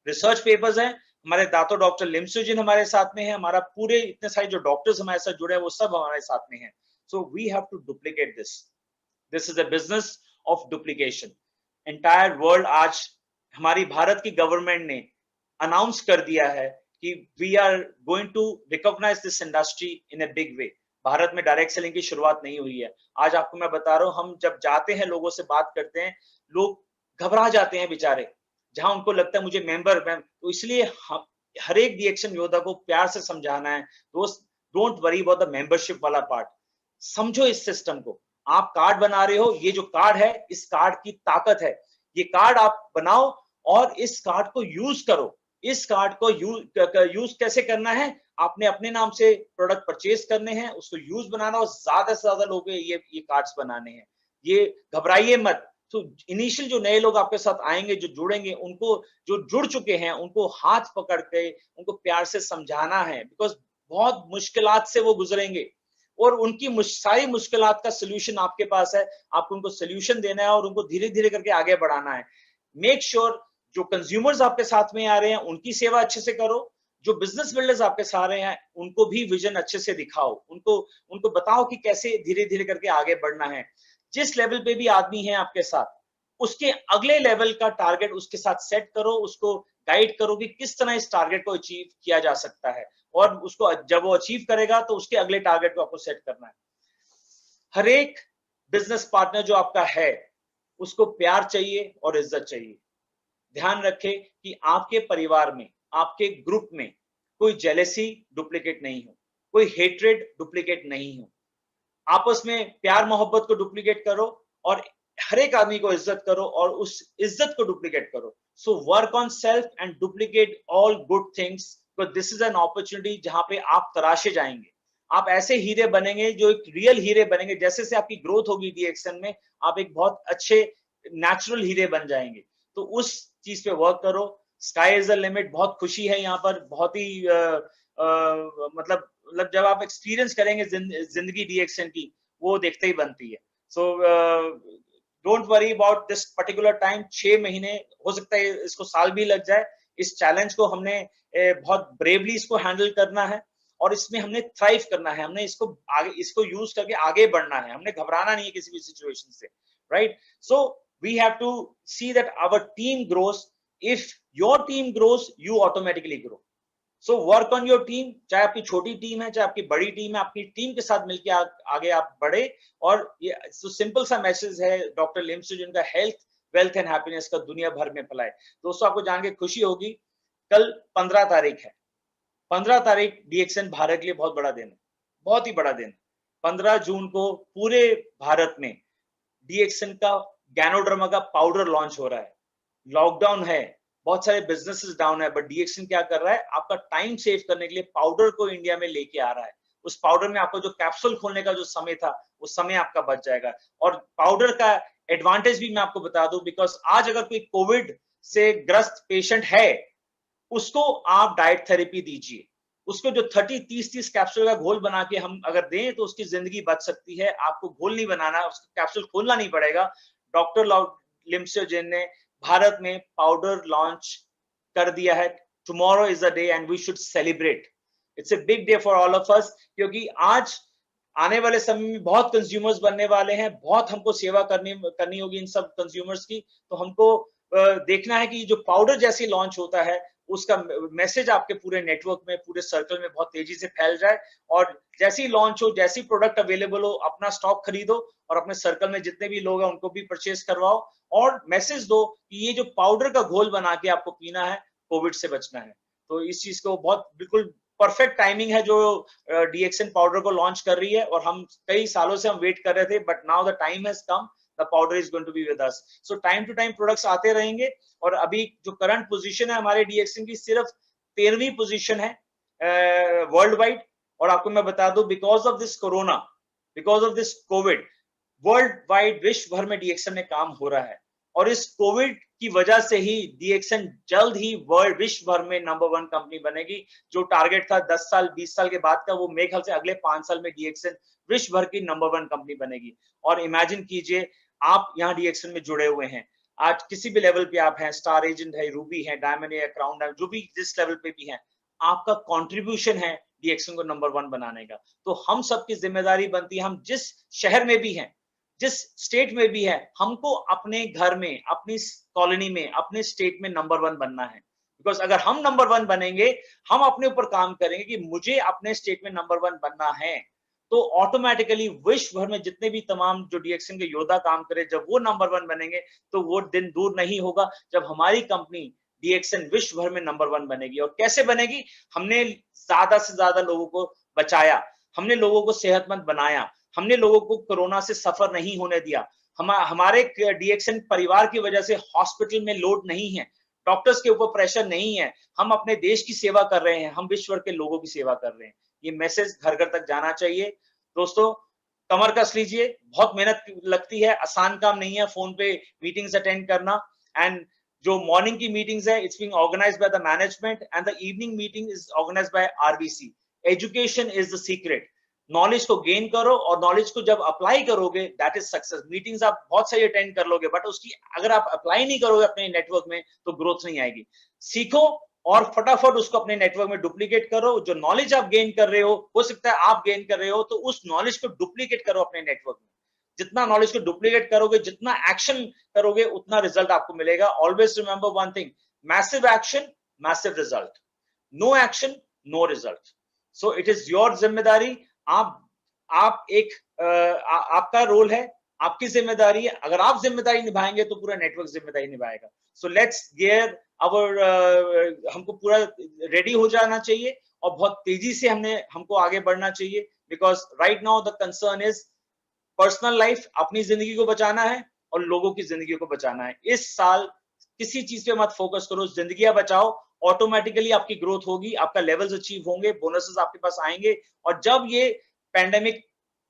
रिसर्च पेपर्स हैं। हमारे दातो डॉक्टर लिमसुजिन हमारे साथ में है, हमारा पूरे इतने सारे जो डॉक्टर्स हमारे साथ जुड़े हैं, वो सब हमारे साथ में हैं। So we have to duplicate this. This is a business of duplication. Entire world आज, हमारी भारत की गवर्नमेंट ने अनाउंस कर दिया है कि we are going to recognise this industry in a big way. Bharat में डायरेक्ट सेलिंग की शुरुआत नहीं हुई है। आज आपको मैं बता रहा हूं, हम जब जाते हैं, लोगों से बात करते हैं, लोग घबरा जाते हैं बेचारे, जहां उनको लगता है मुझे तो इसलिए हम हर एक डीएक्शन योद्धा को प्यार से समझाना है, दोस्त, don't worry about the membership वाला पार्ट। समझो इस सिस्टम को। आप कार्ड बना रहे हो, ये जो कार्ड है, इस कार्ड की ताकत है। ये कार्ड आप बनाओ और इस कार्ड को यूज करो। इस कार्ड को यूज कैसे करना है, आपने अपने नाम से प्रोडक्ट परचेज करने हैं, उसको यूज बनाना और ज्यादा से ज्यादा लोगों ये कार्ड्स बनाने हैं। ये घबराइए मत। तो इनिशियल जो नए लोग आपके साथ आएंगे, जो जुड़ेंगे, उनको, जो जुड़ चुके हैं, उनको हाथ पकड़ के उनको प्यार से समझाना है, बिकॉज बहुत मुश्किलात से वो गुजरेंगे और उनकी सारी मुश्किलात का सोल्यूशन आपके पास है। आपको उनको सोल्यूशन देना है और उनको धीरे धीरे करके आगे बढ़ाना है। मेक श्योर जो कंज्यूमर्स आपके साथ में आ रहे हैं उनकी सेवा अच्छे से करो, जो बिजनेस बिल्डर्स आपके साथ आ रहे हैं उनको भी विजन अच्छे से दिखाओ, उनको उनको बताओ कि कैसे धीरे धीरे करके आगे बढ़ना है। जिस लेवल पे भी आदमी है आपके साथ, उसके अगले लेवल का टारगेट उसके साथ सेट करो, उसको गाइड करो कि किस तरह इस टारगेट को अचीव किया जा सकता है, और उसको जब वो अचीव करेगा तो उसके अगले टारगेट को आपको सेट करना है। हर एक बिजनेस पार्टनर जो आपका है, उसको प्यार चाहिए और इज्जत चाहिए। ध्यान रखें कि आपके परिवार में, आपके ग्रुप में कोई जेलेसी डुप्लीकेट नहीं हो, कोई हेट्रेड डुप्लीकेट नहीं हो। आपस में प्यार मोहब्बत को डुप्लीकेट करो और हर एक आदमी को इज्जत करो और उस इज्जत को डुप्लीकेट करो। सो work on self and duplicate all good things, because this is an opportunity जहां पे आप तराशे जाएंगे। आप ऐसे हीरे बनेंगे जो एक रियल हीरे बनेंगे। जैसे से आपकी ग्रोथ होगी डीएक्सन में, आप एक बहुत अच्छे नेचुरल हीरे बन जाएंगे। तो उस चीज पे वर्क करो। Sky is the limit. बहुत खुशी है यहाँ पर, बहुत ही मतलब जब आप एक्सपीरियंस करेंगे जिंदगी डीएक्सन की, वो देखते ही बनती है। So don't worry about this particular time. 6 महीने, हो सकता है इसको साल भी लग जाए। इस चैलेंज को हमने बहुत ब्रेवली इसको हैंडल करना है और इसमें हमने थ्राइव करना है। हमने इसको यूज करके आगे बढ़ना है। हमने घबराना नहीं है किसी भी सिचुएशन से, right? So we have to see that our team grows. If your team grows, you automatically grow. So work on your team. चाहे आपकी छोटी टीम है, चाहे आपकी बड़ी टीम है, आपकी टीम के साथ मिलकर आगे आप बढ़े। और ये तो सिंपल सा मैसेज है डॉक्टर लिम से, जिनका हेल्थ, वेल्थ एंड हैप्पीनेस का दुनिया भर में फैलाए। दोस्तों, आपको जान के खुशी होगी, कल 15 तारीख है। 15 तारीख डीएक्सन भारत के लिए बहुत बड़ा दिन है, बहुत ही बड़ा दिन। 15 जून को पूरे भारत में डीएक्सन का गैनोडर्मा का पाउडर लॉन्च हो रहा है। लॉकडाउन है, बहुत सारे बिजनेसेस डाउन है, बट डीएक्सन क्या कर रहा है, आपका टाइम सेव करने के लिए पाउडर को इंडिया में लेके आ रहा है। उस पाउडर में आपको जो कैप्सूल खोलने का जो समय था, वो समय आपका बच जाएगा। और पाउडर का एडवांटेज भी मैं आपको बता दूं, बिकॉज आज अगर कोई कोविड से ग्रस्त पेशेंट है, उसको आप डाइट थेरेपी दीजिए। उसको जो 30-30 कैप्सूल का घोल बना के हम अगर दें, तो उसकी जिंदगी बच सकती है। आपको घोल नहीं बनाना, उसको कैप्सूल खोलना नहीं पड़ेगा। डॉक्टर लिम्से जैन ने भारत में पाउडर लॉन्च कर दिया है। Tomorrow is a day and we should celebrate. It's a big day for all of us, क्योंकि आज आने वाले समय में बहुत कंज्यूमर्स बनने वाले हैं। बहुत हमको सेवा करनी होगी इन सब कंज्यूमर्स की। तो हमको देखना है कि जो पाउडर जैसे लॉन्च होता है, उसका मैसेज आपके पूरे नेटवर्क में, पूरे सर्कल में बहुत तेजी से फैल जाए। और जैसी लॉन्च हो, जैसी प्रोडक्ट अवेलेबल हो, अपना स्टॉक खरीदो और अपने सर्कल में जितने भी लोग हैं उनको भी परचेज करवाओ और मैसेज दो कि ये जो पाउडर का घोल बना के आपको पीना है, कोविड से बचना है। तो इस चीज को बहुत बिल्कुल परफेक्ट टाइमिंग है जो डीएक्सन पाउडर को लॉन्च कर रही है। और हम कई सालों से हम वेट कर रहे थे, but now the time has come. The powder is going to be with us. So time to time products आते रहेंगे। और अभी जो करंट पोजीशन है हमारे डीएक्सन की, सिर्फ 13वीं पोजीशन है वर्ल्ड वाइड। और आपको मैं बता दूं, because of this corona, because of this Covid, world wide, विश्व भर में डीएक्सन में काम हो रहा है। और इस कोविड की वजह से ही डीएक्सन जल्द ही वर्ल्ड, विश्व भर में नंबर 1 कंपनी बनेगी। जो टारगेट था 10 साल 20 साल के बाद का, वो मेरे ख्याल से अगले 5 साल में डीएक्सन विश्व भर की नंबर 1 कंपनी बनेगी। और इमेजिन कीजिए, आप यहाँ डीएक्सन में जुड़े हुए हैं। आज किसी भी लेवल पे आप हैं, स्टार एजेंट है, रूबी है, डायमंड है, क्राउन है, जो भी जिस लेवल पे भी हैं, आपका कंट्रीब्यूशन है डीएक्सन को नंबर 1 बनाने का। तो हम सबकी जिम्मेदारी बनती है, हम जिस शहर में भी हैं, जिस स्टेट में भी है, हमको अपने घर में, अपनी कॉलोनी में, अपने स्टेट में नंबर 1 बनना है। बिकॉज अगर हम नंबर 1 बनेंगे, हम अपने ऊपर काम करेंगे कि मुझे अपने स्टेट में नंबर 1 बनना है, तो ऑटोमेटिकली विश्व भर में जितने भी तमाम जो डीएक्सन के योद्धा काम करे, जब वो नंबर 1 बनेंगे, तो वो दिन दूर नहीं होगा जब हमारी कंपनी डीएक्सन विश्व भर में नंबर 1 बनेगी। और कैसे बनेगी? हमने ज्यादा से ज्यादा लोगों को बचाया, हमने लोगों को सेहतमंद बनाया, हमने लोगों को कोरोना से सफर नहीं होने दिया। हमारे डीएक्सन परिवार की वजह से हॉस्पिटल में लोड नहीं है, डॉक्टर्स के ऊपर प्रेशर नहीं है, हम अपने देश की सेवा कर रहे हैं, हम विश्व के लोगों की सेवा कर रहे हैं। ये मैसेज घर घर तक जाना चाहिए। दोस्तों, कमर कस लीजिए, बहुत मेहनत लगती है, आसान काम नहीं है फोन पे मीटिंग्स अटेंड करना। एंड जो मॉर्निंग की मीटिंग्स है, it's being organised by the management and the evening meeting is organised by RBC. Education is the secret. Knowledge को गेन करो और नॉलेज को जब अप्लाई करोगे, दैट इज सक्सेस। मीटिंग्स आप बहुत सारी अटेंड कर लोगे, बट उसकी अगर आप अप्लाई नहीं करोगे अपने नेटवर्क में तो ग्रोथ नहीं आएगी। सीखो और फटाफट उसको अपने नेटवर्क में डुप्लीकेट करो। जो नॉलेज आप गेन कर रहे हो सकता है आप गेन कर रहे हो, तो उस नॉलेज को डुप्लीकेट करो अपने नेटवर्क में। जितना नॉलेज को डुप्लीकेट करोगे, जितना एक्शन करोगे, उतना रिजल्ट आपको मिलेगा। Always remember one thing, massive action, massive result. No action, no result. So it is your जिम्मेदारी। आप एक आपका रोल है, आपकी जिम्मेदारी है। अगर आप जिम्मेदारी निभाएंगे तो पूरा नेटवर्क जिम्मेदारी निभाएगा। सो लेट्स गियर अवर, हमको पूरा रेडी हो जाना चाहिए और बहुत तेजी से हमको आगे बढ़ना चाहिए। Because right now the concern is personal life, अपनी जिंदगी को बचाना है और लोगों की जिंदगी को बचाना है। इस साल किसी चीज पे मत फोकस करो, जिंदगियां बचाओ। ऑटोमेटिकली आपकी ग्रोथ होगी, आपका लेवल्स अचीव होंगे, बोनसेस आपके पास आएंगे। और जब ये पैंडेमिक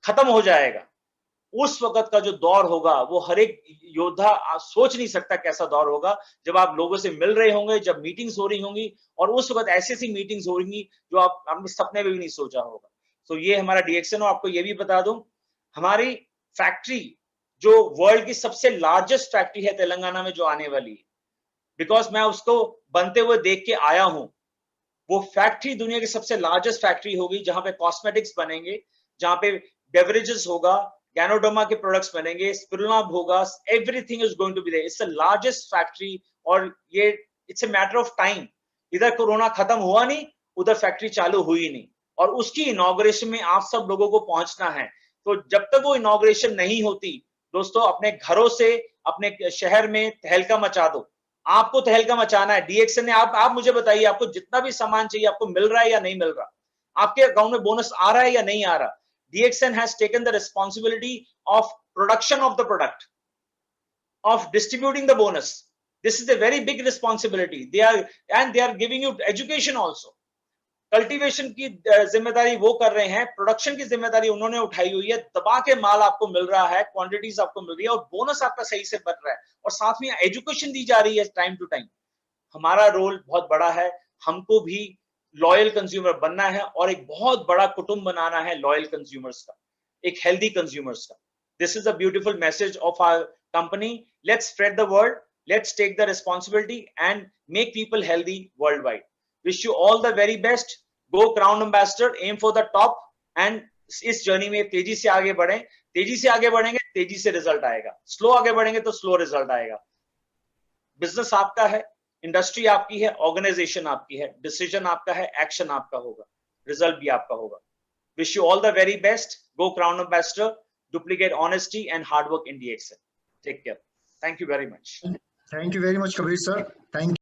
खत्म हो जाएगा, उस वक्त का जो दौर होगा वो हर एक योद्धा सोच नहीं सकता कैसा दौर होगा। जब आप लोगों से मिल रहे होंगे, जब मीटिंग्स हो रही होंगी, और उस वक्त ऐसी ऐसी मीटिंग्स हो रही जो आप अपने सपने में भी नहीं सोचा होगा। तो ये हमारा डीएक्सन। आपको ये भी बता दूं, हमारी फैक्ट्री जो वर्ल्ड की सबसे लार्जेस्ट फैक्ट्री है तेलंगाना में जो आने वाली है, बिकॉज मैं उसको बनते हुए देख के आया हूं। वो फैक्ट्री दुनिया की सबसे लार्जेस्ट फैक्ट्री होगी, जहां पे कॉस्मेटिक्स बनेंगे, जहां पे बेवरेजेस होगा, गैनोडर्मा के प्रोडक्ट्स बनेंगे, स्पिरुलिना होगा, everything is going to be there. It's the largest factory. और ये it's a matter of time. इधर कोरोना खत्म हुआ नहीं, उधर फैक्ट्री चालू हुई नहीं, और उसकी इनॉग्रेशन में आप सब लोगों को पहुंचना है। तो जब तक वो इनॉग्रेशन नहीं होती, दोस्तों अपने घरों से, अपने शहर में तहलका मचा दो। आपको तहलका मचाना है। डीएक्सन ने आप मुझे बताइए, आपको जितना भी सामान चाहिए आपको मिल रहा है या नहीं मिल रहा? आपके अकाउंट में बोनस आ रहा है या नहीं आ रहा? DXN has taken the responsibility of production of the product, of distributing the bonus. This is a very big responsibility. They are giving you education also. Cultivation की जिम्मेदारी वो कर रहे हैं, प्रोडक्शन की जिम्मेदारी उन्होंने उठाई हुई है। दबा के माल आपको मिल रहा है, क्वांटिटीज आपको मिल रही है, और बोनस आपका सही से बन रहा है, और साथ में एजुकेशन दी जा रही है टाइम टू टाइम। हमारा रोल बहुत बड़ा है। हमको भी लॉयल कंज्यूमर बनना है और एक बहुत बड़ा कुटुंब बनाना है लॉयल कंज्यूमर्स का, एक हेल्दी कंज्यूमर्स का। This is a beautiful message of our company. Let's spread the word, let's take the responsibility and make people healthy world wide. Wish you all the very best. Go crown ambassador, aim for the top, and इस journey में तेजी से आगे बढ़े। तेजी से आगे बढ़ेंगे, तेजी से रिजल्ट आएगा। स्लो आगे बढ़ेंगे तो स्लो रिजल्ट आएगा। बिजनेस आपका है, इंडस्ट्री आपकी है, ऑर्गेनाइजेशन आपकी है, डिसीजन आपका है, एक्शन आपका होगा, रिजल्ट भी आपका होगा। Wish you all the very best. Go crown ambassador, duplicate honesty and hard work in DXN। Take care. Thank you very much. Thank you very much Kabir sir. Thank